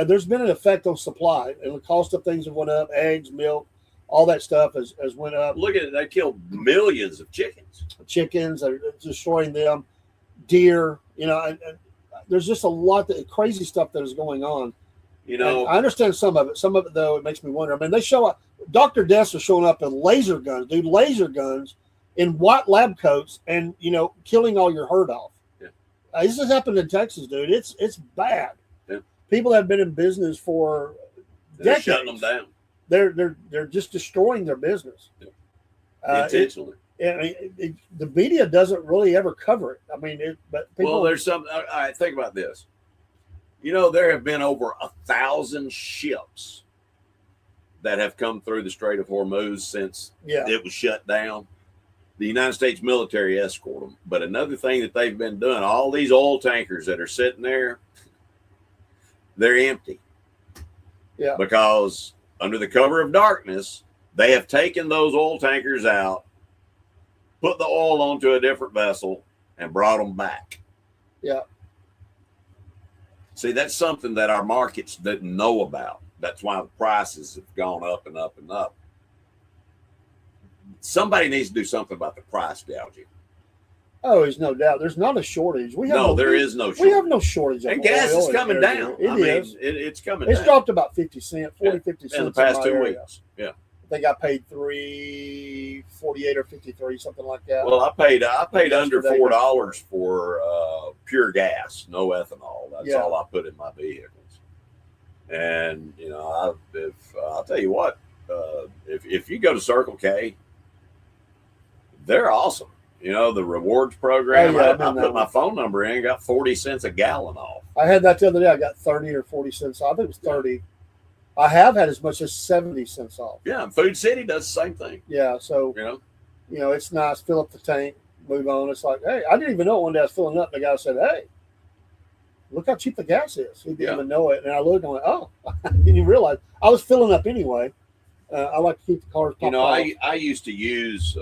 There's been an effect on supply, and the cost of things have went up. Eggs, milk, all that stuff has went up. Look at it. They killed millions of chickens. Chickens are destroying them. Deer, and there's just a lot of crazy stuff that is going on. And I understand some of it. Some of it, though, it makes me wonder. I mean, they show up. Dr. Deaths are showing up in laser guns, dude. Laser guns in white lab coats, and killing all your herd off. Yeah. This has happened in Texas, dude. It's bad. Yeah. People have been in business for They're decades. shutting them down. They're just destroying their business Intentionally. The media doesn't really ever cover it. I mean, but people. Well, there's some. All right, think about this. There have been over 1,000 ships that have come through the Strait of Hormuz since it was shut down. The United States military escort them. But another thing that they've been doing, all these oil tankers that are sitting there, they're empty. Yeah. Because under the cover of darkness, they have taken those oil tankers out, put the oil onto a different vessel, and brought them back. Yeah. See, that's something that our markets didn't know about. That's why the prices have gone up and up and up. Somebody needs to do something about the price gouging. Oh, there's no doubt. There's not a shortage. There is no shortage. We have no shortage of and gas oil is coming down. It's coming down. It's dropped about 50 cents, 50 cents in the past in 2 area. weeks. Yeah. I think I paid $3.48 or 53, something like that. Well, I paid under $4 for pure gas, no ethanol. That's all I put in my vehicles. And I'll tell you what, if you go to Circle K, they're awesome. The rewards program. I put my phone number in, got 40 cents a gallon off. I had that the other day. I got 30 or 40 cents off. I think it was 30. I have had as much as 70 cents off. Yeah, and Food City does the same thing. Yeah, so it's nice. Fill up the tank, move on. It's like, hey, I didn't even know it. One day I was filling up, and the guy said, "Hey, look how cheap the gas is." He didn't even know it, and I looked and I went, "Oh," and you realize I was filling up anyway. I like to keep the cars popped off. I used to use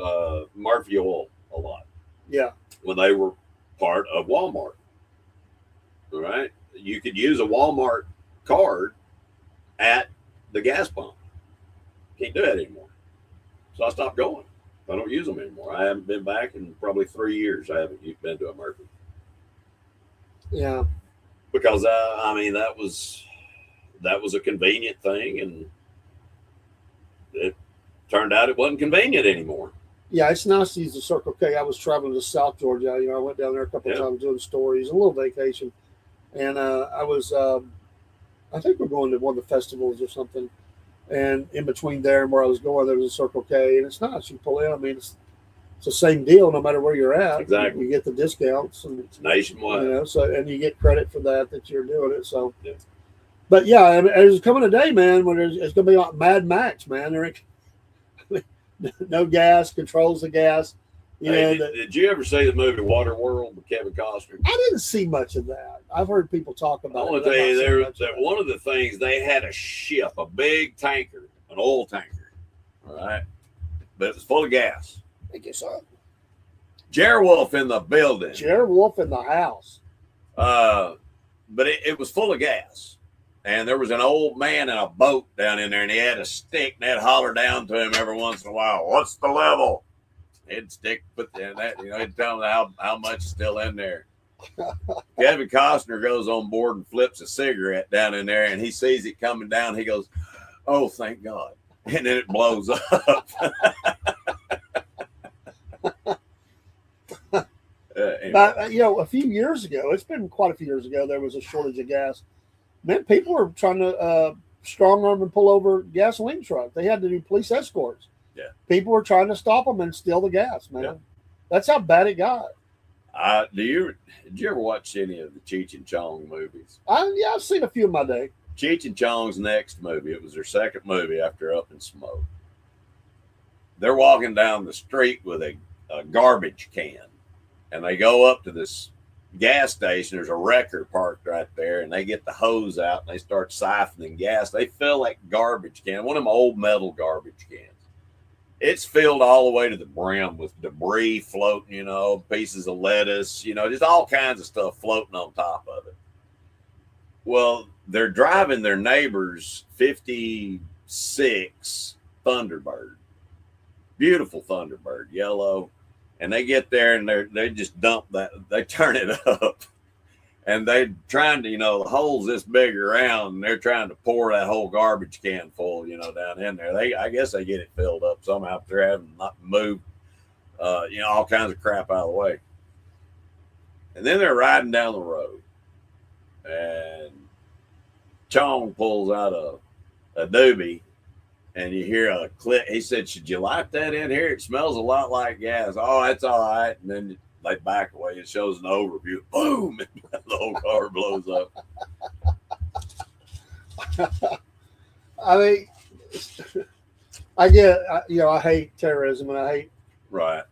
Murphy Oil a lot. Yeah, when they were part of Walmart. All right, you could use a Walmart card at the gas pump. Can't do that anymore. So I stopped going. I don't use them anymore. I haven't been back in probably 3 years. I haven't been to a Murphy. Yeah. Because that was a convenient thing, and it turned out it wasn't convenient anymore. Yeah, it's nice to use the Circle K. I was traveling to South Georgia. I went down there a couple of times doing stories, a little vacation, and I was. I think we're going to one of the festivals or something. And in between there and where I was going, there was a Circle K, and it's nice. You pull in. I mean, it's it's the same deal no matter where you're at. Exactly. You get the discounts, and It's nationwide. you know, so and you get credit for that you're doing it. So, Yeah. but yeah, I mean, there's coming a day, man, when it's going to be like Mad Max, man. There ain't no gas, controls the gas. You know, Did you ever see the movie Waterworld with Kevin Costner? I didn't see much of that. I've heard people talk I about it. want to tell you, that one of the things, they had a ship, a big tanker, an oil tanker, all right, but it was full of gas. I guess so. Jerry Wolf in the building. Jerry Wolf in the house. But it was full of gas. And there was an old man in a boat down in there, and he had a stick, and they'd holler down to him every once in a while, "What's the level?" He'd stick, put that, you know, he'd tell him how much is still in there. Kevin Costner goes on board and flips a cigarette down in there, and he sees it coming down. He goes, "Oh, thank God." And then it blows up. Anyway. But, you know, a few years ago, it's been quite a few years ago, there was a shortage of gas. Man, people were trying to strong arm and pull over gasoline trucks. They had to do police escorts. Yeah. People were trying to stop them and steal the gas, man. Yeah. That's how bad it got. Did you ever watch any of the Cheech and Chong movies? Yeah, I've seen a few in my day. Cheech and Chong's next movie, it was their second movie after Up in Smoke. They're walking down the street with a garbage can, and they go up to this gas station. There's a wrecker parked right there, and they get the hose out and they start siphoning gas. They fill that garbage can, one of them old metal garbage cans. It's filled all the way to the brim with debris floating, you know, pieces of lettuce, you know, just all kinds of stuff floating on top of it. Well, they're driving their neighbor's 56 Thunderbird. Beautiful Thunderbird, yellow. And they get there and they just dump that, they turn it up. And they're trying to, you know, the hole's this big around, and they're trying to pour that whole garbage can full, you know, down in there. I guess they get it filled up somehow. They're having not moved, you know, all kinds of crap out of the way. And then they're riding down the road, and Chong pulls out a doobie, and you hear a click. He said, "Should you light that in here? It smells a lot like gas." "Oh, that's all right." And then they back away. It shows an overview. Boom! And the whole car blows up. I mean, I get, you know, I hate terrorism, and I hate, Right.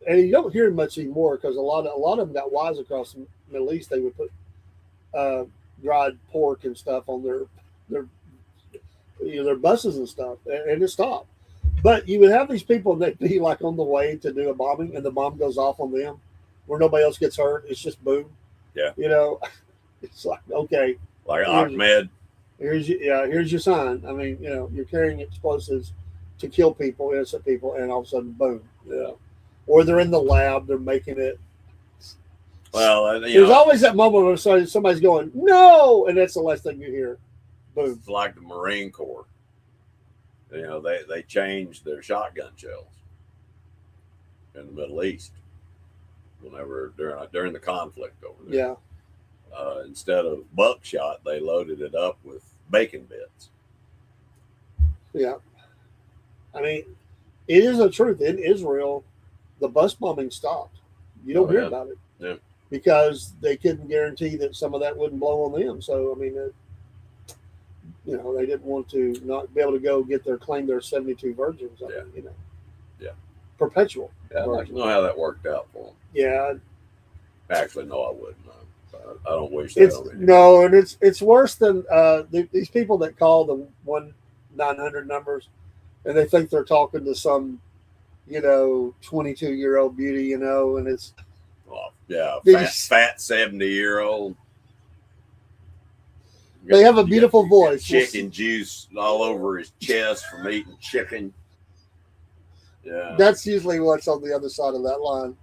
and you don't hear much anymore because a lot of them got wise across the Middle East. They would put dried pork and stuff on their you know, their buses and stuff, and it stopped. But you would have these people that be like on the way to do a bombing, and the bomb goes off on them, where nobody else gets hurt. It's just boom. Yeah. You know, it's like, okay, Like Ahmed. here's your sign. I mean, you know, you're carrying explosives to kill people, innocent people, and all of a sudden, boom. Yeah. Or they're in the lab, they're making it. Well, There's always that moment where somebody's going, "No," and that's the last thing you hear. Boom. it's like the Marine Corps. You know, they changed their shotgun shells in the Middle East whenever during the conflict over there. Yeah. Instead of buckshot, they loaded it up with bacon bits. Yeah. I mean, it is the truth. In Israel, the bus bombing stopped. You don't hear about it. Yeah. Because they couldn't guarantee that some of that wouldn't blow on them. So, I mean, you know, they didn't want to not be able to go get claim their 72 virgins. I mean, you know. Yeah. Perpetual. Yeah, I'd like to know how that worked out for them. Yeah. Actually, no, I wouldn't know. I don't wish that on anybody. No, and it's worse than these people that call the 1-900 numbers, and they think they're talking to some, you know, 22-year-old beauty, you know, and it's. Well, yeah, They fat 70-year-old. They have a beautiful voice. Chicken juice all over his chest from eating chicken. Yeah, That's usually what's on the other side of that line.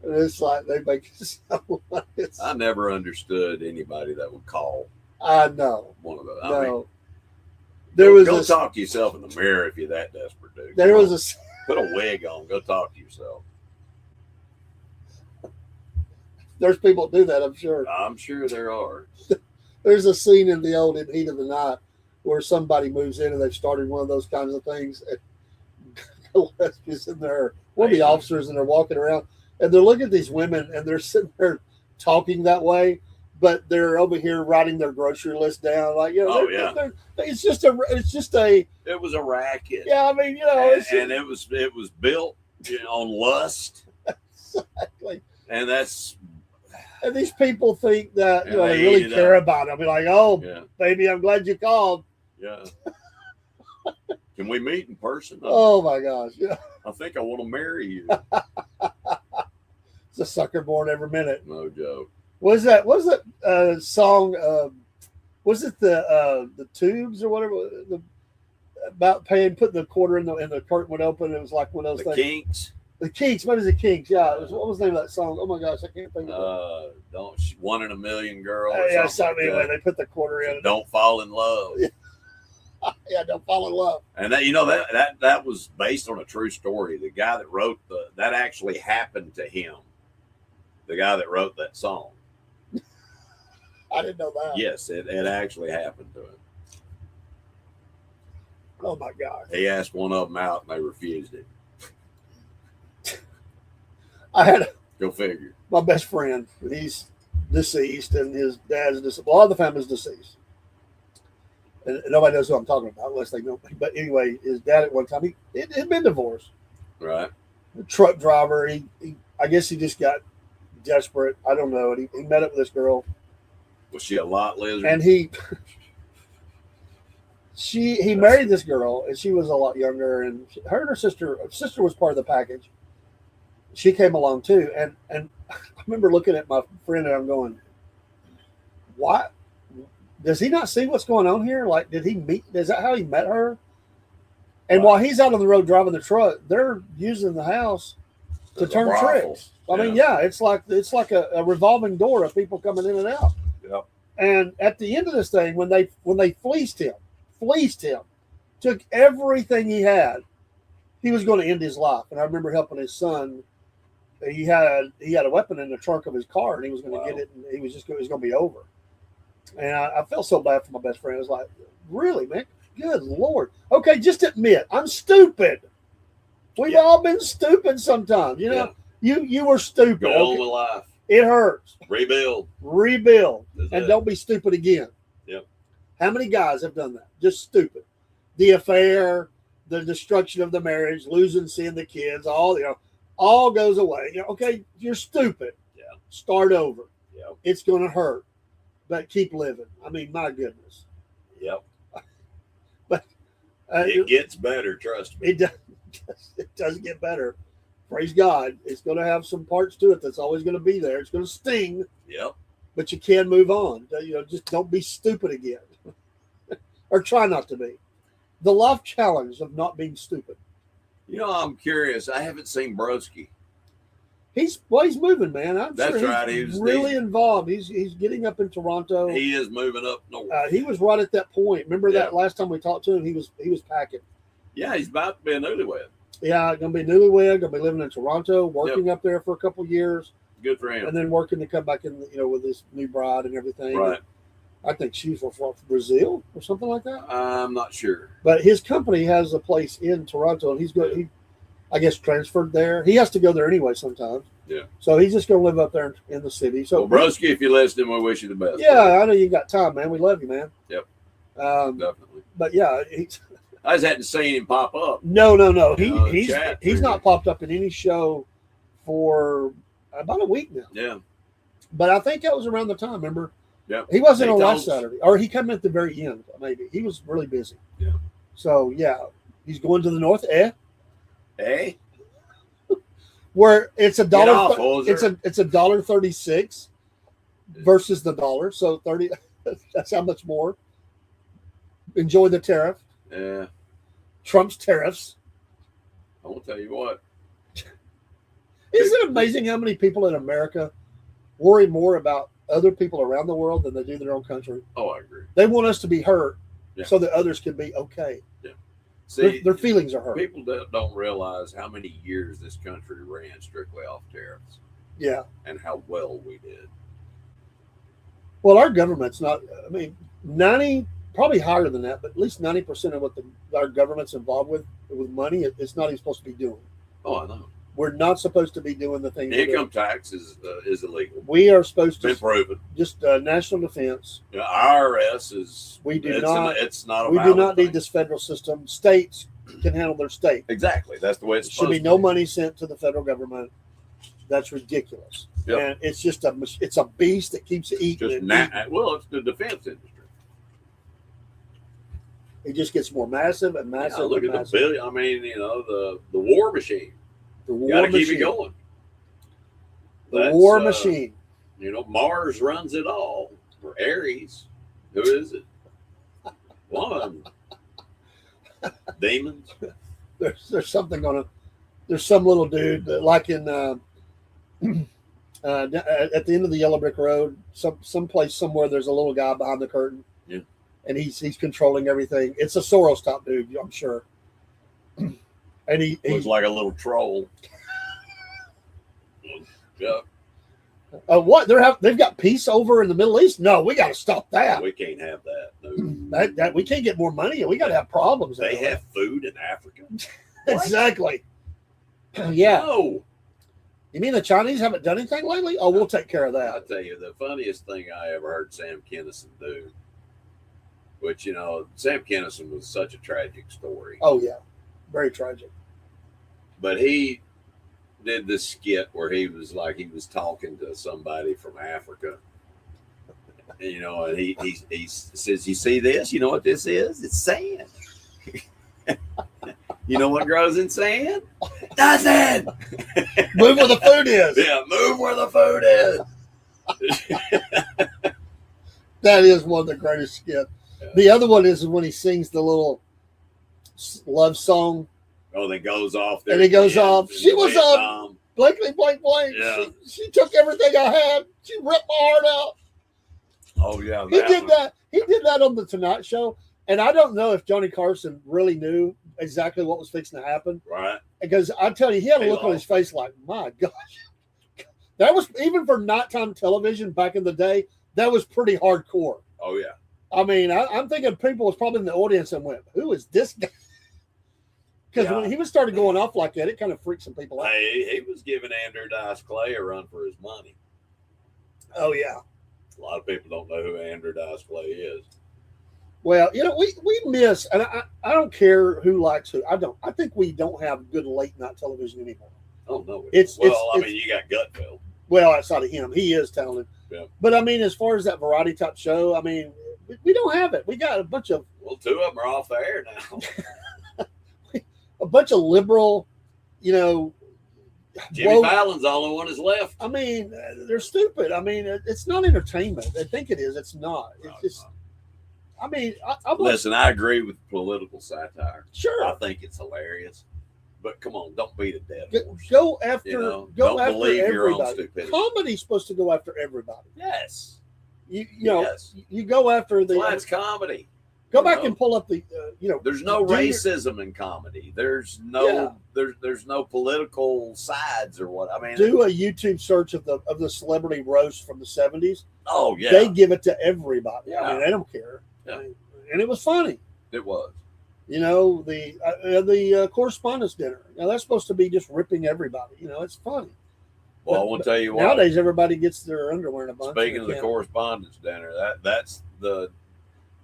And it's like they make it sound like it's. I never understood anybody that would call I know. one of those. No. I mean, There was go a. talk to yourself in the mirror if you're that desperate, dude. There Come was on. a. Put a wig on. Go talk to yourself. There's people that do that, I'm sure. I'm sure there are. There's a scene in the old In Heat of the Night where somebody moves in and they've started one of those kinds of things. And Gillespie's in there, one of the officers, and they're walking around, and they're looking at these women, and they're sitting there talking that way, but they're over here writing their grocery list down, like it's just a. It was a racket. Yeah, I mean, you know, and it was built on lust. Exactly. And these people think that they really care about it. I'll be like, oh, baby, I'm glad you called. Yeah. Can we meet in person? Oh my gosh. Yeah. I think I want to marry you. It's a sucker born every minute. No joke. Was that song? Was it the Tubes or whatever? About putting the quarter in the curtain would open. It was like one of those things. Kinks. The Kinks. What is the Kinks? Yeah. What was the name of that song? Oh my gosh, I can't think of it. One in a Million Girl. Yeah, something anyway. They put the quarter in. Don't fall in love. Yeah, don't fall in love. And that was based on a true story. The guy that wrote that actually happened to him. The guy that wrote that song. I didn't know that. Yes, it actually happened to him. Oh my God. He asked one of them out and they refused it. I had Go figure. My best friend, he's deceased, and his dad's deceased. Well, all the family's deceased. And nobody knows who I'm talking about unless they know. But anyway, his dad at one time, he had been divorced. Right. A truck driver. He I guess he just got desperate. I don't know. And he met up with this girl. Was she a lot lizard? And he married this girl, and she was a lot younger. And her and her sister was part of the package. She came along too, and I remember looking at my friend and I'm going, "What? Does he not see what's going on here? Like, is that how he met her?" And while he's out on the road driving the truck, they're using the house to turn tricks. I mean, it's like a revolving door of people coming in and out. Yep. And at the end of this thing, when they fleeced him, took everything he had, he was going to end his life. And I remember helping his son. He had a weapon in the trunk of his car, and he was going to get it, and it was going to be over. And I felt so bad for my best friend. I was like, really, man? Good Lord. Okay, just admit, I'm stupid. We've all been stupid sometimes. You know, you were stupid. Go on with life. It hurts. Rebuild. And don't be stupid again. Yep. How many guys have done that? Just stupid. The affair, the destruction of the marriage, seeing the kids, all goes away. Okay, you're stupid. Yeah. Start over. Yep. It's going to hurt, but keep living. I mean, my goodness. Yep. But it gets better, trust me. It does. It does get better. Praise God. It's going to have some parts to it that's always going to be there. It's going to sting. Yep. But you can move on. Just don't be stupid again. Or try not to be. The life challenge of not being stupid. I'm curious. I haven't seen Broski. He's moving, man. That's sure right. He's really involved. He's getting up in Toronto. He is moving up north. He was right at that point. Remember that last time we talked to him? He was packing. Yeah, he's about to be a newlywed. Yeah, gonna be newlywed. Gonna be living in Toronto, working up there for a couple of years. Good for him. And then working to come back in, with this new bride and everything. Right. I think she's from Brazil or something like that. I'm not sure. But his company has a place in Toronto, and he's going. He, I guess, transferred there. He has to go there anyway sometimes. Yeah. So he's just going to live up there in the city. So, Broski, if you're listening, we wish you the best. Yeah, I know you got time, man. We love you, man. Yep. Definitely. But yeah, I just hadn't seen him pop up. No. He's not popped up in any show for about a week now. Yeah. But I think that was around the time. Remember? Yeah. He wasn't on last Saturday, or he came at the very end. Maybe he was really busy. Yeah. So yeah, he's going to the north. Where it's $1. It's $1.36 versus the dollar. So 30. That's how much more. Enjoy the tariff. Yeah. Trump's tariffs. I won't tell you what. Isn't it amazing how many people in America worry more about other people around the world than they do their own country? Oh, I agree. They want us to be hurt so that others can be okay. Yeah. See, their feelings are hurt. People don't realize how many years this country ran strictly off tariffs. Yeah. And how well we did. Well, our government's not, 90 probably higher than that, but at least 90% of what our government's involved with money, it's not even supposed to be doing. Oh, I know. We're not supposed to be doing the things. Income tax is illegal. We are supposed Been to proven. just national defense. Yeah, IRS is. We do it's not. It's not. A we do valid not thing. need this federal system. States can handle their state. Exactly. That's the way it's Should supposed be to no money sent to the federal government. That's ridiculous. Yep. And it's just a beast that keeps eating. Well, it's the defense industry. It just gets more massive and massive. Yeah, look and at massive. the billion. I mean, the war machine. The war Got to machine. keep it going. The war machine. Mars runs it all. Or Ares. Who is it? One. Demons. There's something on a. There's some little dude that, like in at the end of the Yellow Brick Road, someplace somewhere. There's a little guy behind the curtain. Yeah. And he's controlling everything. It's a Soros top dude, I'm sure. And he Looks like a little troll. Yeah. What they've got peace over in the Middle East? No, we got to stop that. We can't have that. No. That we can't get more money. We got to have problems. They have food in Africa. Exactly. Yeah. No. You mean the Chinese haven't done anything lately? Oh, we'll take care of I'll that. tell you, the funniest thing I ever heard Sam Kinison do, which, Sam Kinison was such a tragic story. Oh yeah, very tragic. But he did this skit where he was talking to somebody from Africa. And he says, "You see this? You know what this is? It's sand." You know what grows in sand? Nothing. Move where the food is. Yeah, move where the food is. That is one of the greatest skits. Yeah. The other one is when he sings the little love song. Oh, that goes off there. And he goes again, off. in She was Vietnam. Blankly blank blank. Yeah. She took everything I had. She ripped my heart out. Oh yeah, He did that. He did that on the Tonight Show. And I don't know if Johnny Carson really knew exactly what was fixing to happen. Right. Because I tell you, he had a look on his face like, my gosh. That was, even for nighttime television back in the day, that was pretty hardcore. Oh yeah. I mean, I'm thinking people was probably in the audience and went, who is this guy? Because when he was started going off like that, it kind of freaked some people out. Hey, he was giving Andrew Dice Clay a run for his money. Oh, yeah. A lot of people don't know who Andrew Dice Clay is. Well, we miss, and I don't care who likes who. I don't. I think we don't have good late night television anymore. Oh no. I mean, you got Gutfeld. Well, outside of him, he is talented. Yeah. But I mean, as far as that variety type show, I mean, we don't have it. We got a bunch of Two of them are off the air now. liberal, Jimmy Fallon's the only one that's left. I mean, they're stupid. I mean, it's not entertainment. They think it is. It's not. It's just. I mean, Listen, I agree with political satire. Sure. I think it's hilarious. But come on, don't beat a dead horse. Go after, don't after believe everybody. your own stupidity. Comedy's supposed to go after everybody. Yes. You go after the. Well, it's comedy. Go back and pull up the. There's no racism in comedy. There's no there's no political sides or what. I mean, do a YouTube search of the celebrity roast from the 70s. Oh yeah. They give it to everybody. Yeah. I mean, they don't care. Yeah. And it was funny. It was. The correspondence dinner. Now that's supposed to be just ripping everybody. It's funny. Well, I want to tell you what. Nowadays, everybody gets their underwear in a bunch. Speaking of the correspondence dinner, that's the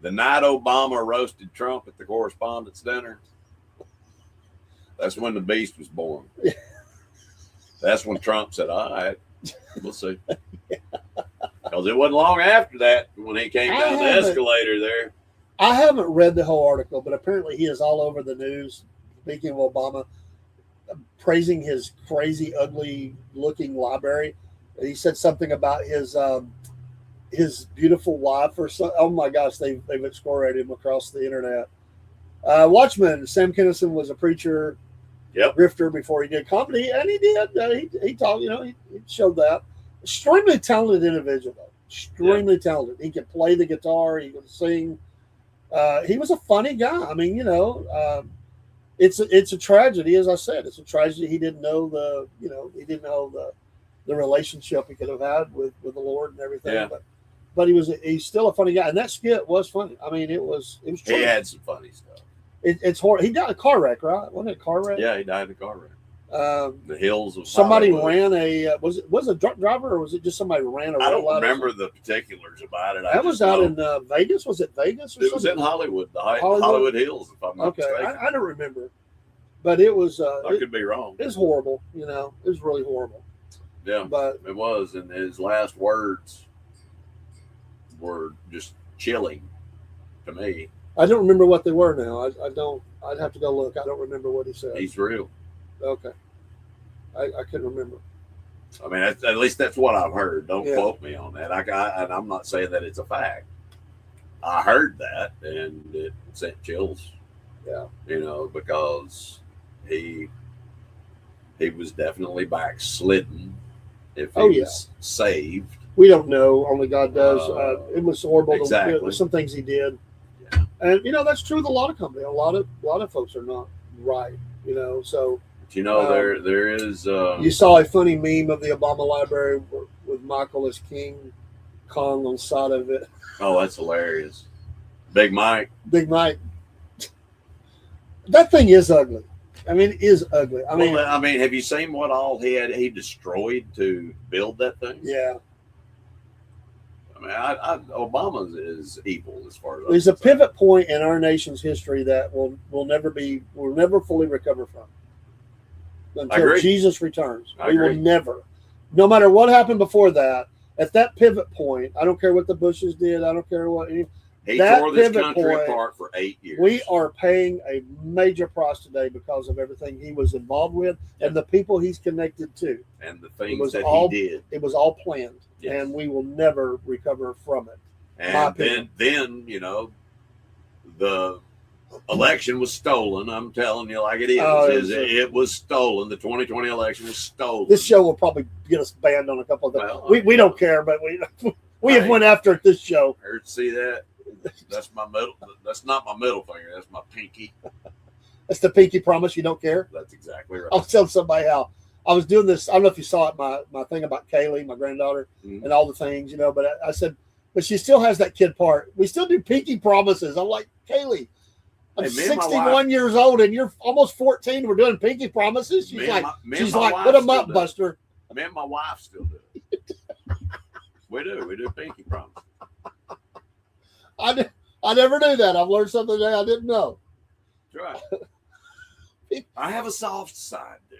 night Obama roasted Trump at the correspondence dinner. That's when the beast was born. That's when Trump said, "All right, we'll see." Because it wasn't long after that when he came down the escalator there. I haven't read the whole article, but apparently he is all over the news. Speaking of Obama, praising his crazy, ugly-looking library. He said something about his beautiful wife or so. Oh my gosh, they've excoriated him across the internet. Watchmen. Sam Kinison was a preacher, grifter before he did comedy, and he did. He talked. He showed that. Extremely talented individual, though. Extremely talented. He could play the guitar. He could sing. He was a funny guy. I mean, it's a tragedy, as I said. It's a tragedy. He didn't know the relationship he could have had with the Lord and everything. Yeah. But but he's still a funny guy, and that skit was funny. I mean, it was true. He had some funny stuff. It's horrible. He died in a car wreck, right? Wasn't it a car wreck? Yeah, he died in a car wreck. The hills of somebody Hollywood. ran a was it a drunk driver, or was it just somebody ran a I red don't light? remember the particulars about it. That was out in Vegas. Was it Vegas? Or it was something? in Hollywood, the Hollywood Hills, if I'm not Okay, mistaken. I don't remember, but it was. I could be wrong. It was horrible. You know, it was really horrible. Yeah, but it was, and his last words were just chilling to me. I don't remember what they were now. I don't. I'd have to go look. I don't remember what he said. He's real. Okay. I couldn't remember. I mean, at least that's what I've heard. Don't Yeah. quote me on that. And I'm not saying that it's a fact. I heard that, and it sent chills. Yeah. You know, because he was definitely backslidden. If he was saved, We don't know. Only God does. It was horrible. Exactly. Some things he did. Yeah. And you know that's true with a lot of companies. A lot of folks are not right. You know, so. but you know, there is. You saw a funny meme of the Obama library with Michael as King Kong on the side of it. Oh, that's hilarious. Big Mike. Big Mike. That thing is ugly. I mean, it is ugly. I mean, have you seen what all he destroyed to build that thing? yeah. I mean, Obama is evil as far as There's a pivot point in our nation's history that we'll never fully recover from until Jesus returns. We will never, no matter what happened before that. At that pivot point, I don't care what the Bushes did. I don't care what he that tore this pivot country point, apart for 8 years. We are paying a major price today because of everything he was involved with and the people he's connected to. And the things that he did. It was all planned, Yes. and we will never recover from it. And then, you know, the election was stolen. I'm telling you like it is. It was stolen. The 2020 election was stolen. This show will probably get us banned on a couple of things. Well, we don't care, but we have went after it this show. Heard see that? That's my middle. That's not my middle finger. That's my pinky. That's the pinky promise. You don't care. That's exactly right. I'll tell somebody how I was doing this. I don't know if you saw it. My thing about Kaylee, my granddaughter, and all the things, you know. But I said, but she still has that kid part. We still do pinky promises. I'm like, Kaylee, I'm 61 years old and you're almost 14. We're doing pinky promises. She's like, put them up, Buster. Me and my wife still do it. We do pinky promises. I never knew that. I've learned something today I didn't know. That's right. I have a soft side, dude.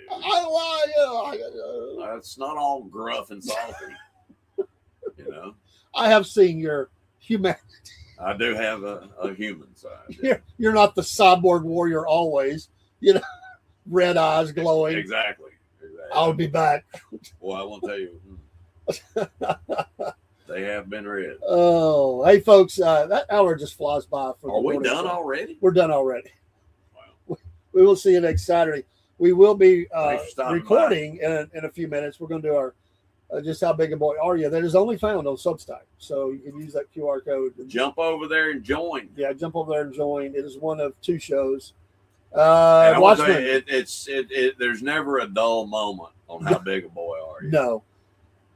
It's not all gruff and salty. You know. I have seen your humanity. I do have a human side. You're not the cyborg warrior always. You know, red eyes glowing. Exactly. I'll be back. Well, I won't tell you. They have been red. Oh, hey, folks, that hour just flies by. Are we done already? We're done already. Wow. We will see you next Saturday. We will be recording in a few minutes. We're going to do our just how big a boy are you? That is only found on Substack. So you can use that QR code. Jump over there and join. Yeah, jump over there and join. It is one of 2 shows. Watchmen. There's never a dull moment on how big a boy are you. No.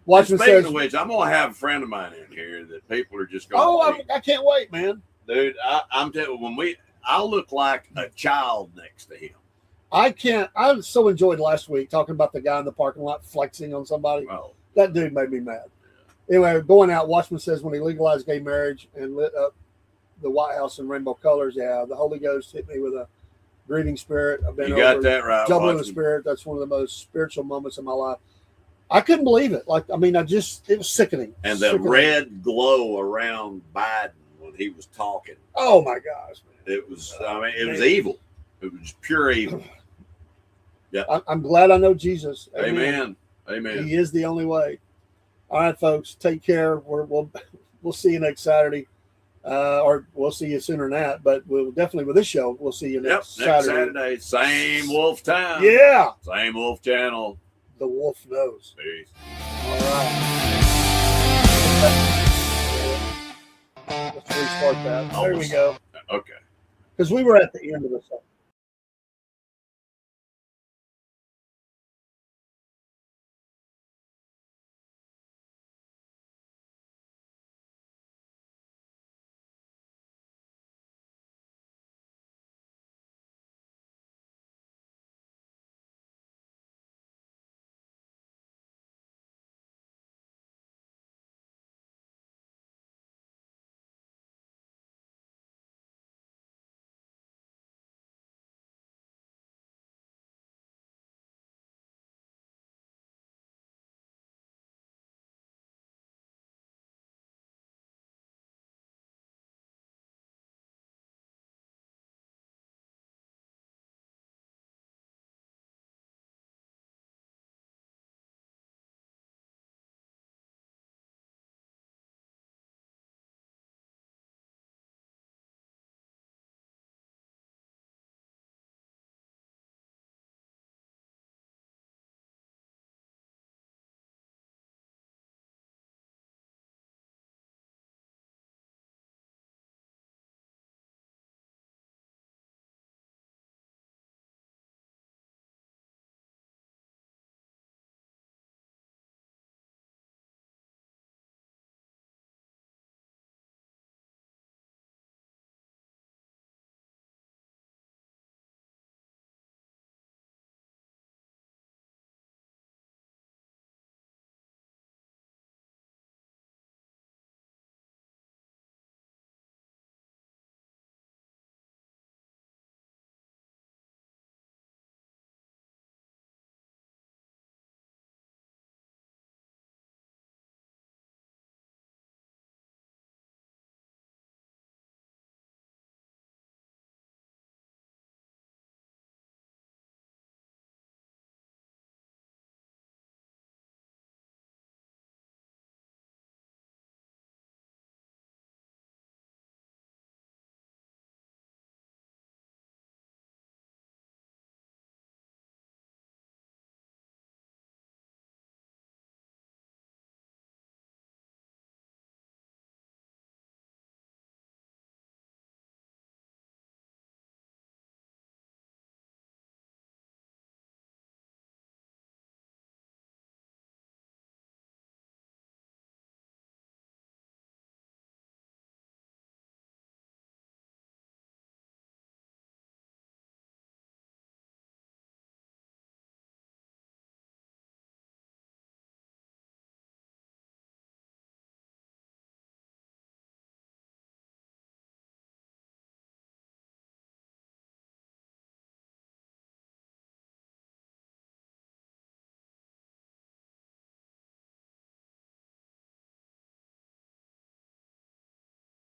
Watchmen Speaking says, of which, I'm going to have a friend of mine in here that people are just going to I can't wait, man. Dude, I'm telling you, I'll look like a child next to him. I so enjoyed last week talking about the guy in the parking lot flexing on somebody. Oh. That dude made me mad. Yeah. Anyway, going out, Watchman says when he legalized gay marriage and lit up the White House in rainbow colors, the Holy Ghost hit me with a grieving spirit. I've been got that right. Jumping in the spirit. That's one of the most spiritual moments in my life. I couldn't believe it. It was sickening. And the red glow around Biden when he was talking. Oh my gosh, man. It was, it was evil. It was pure evil. Yeah. I'm glad I know Jesus. Amen. He is the only way. All right, folks, take care. We'll see you next Saturday. Or we'll see you sooner than that, but we'll definitely with this show, we'll see you next Saturday. Same wolf time. Yeah. Same wolf channel. The wolf knows. Peace. All right. Let's restart that. There we go. Okay. Because we were at the end of the song.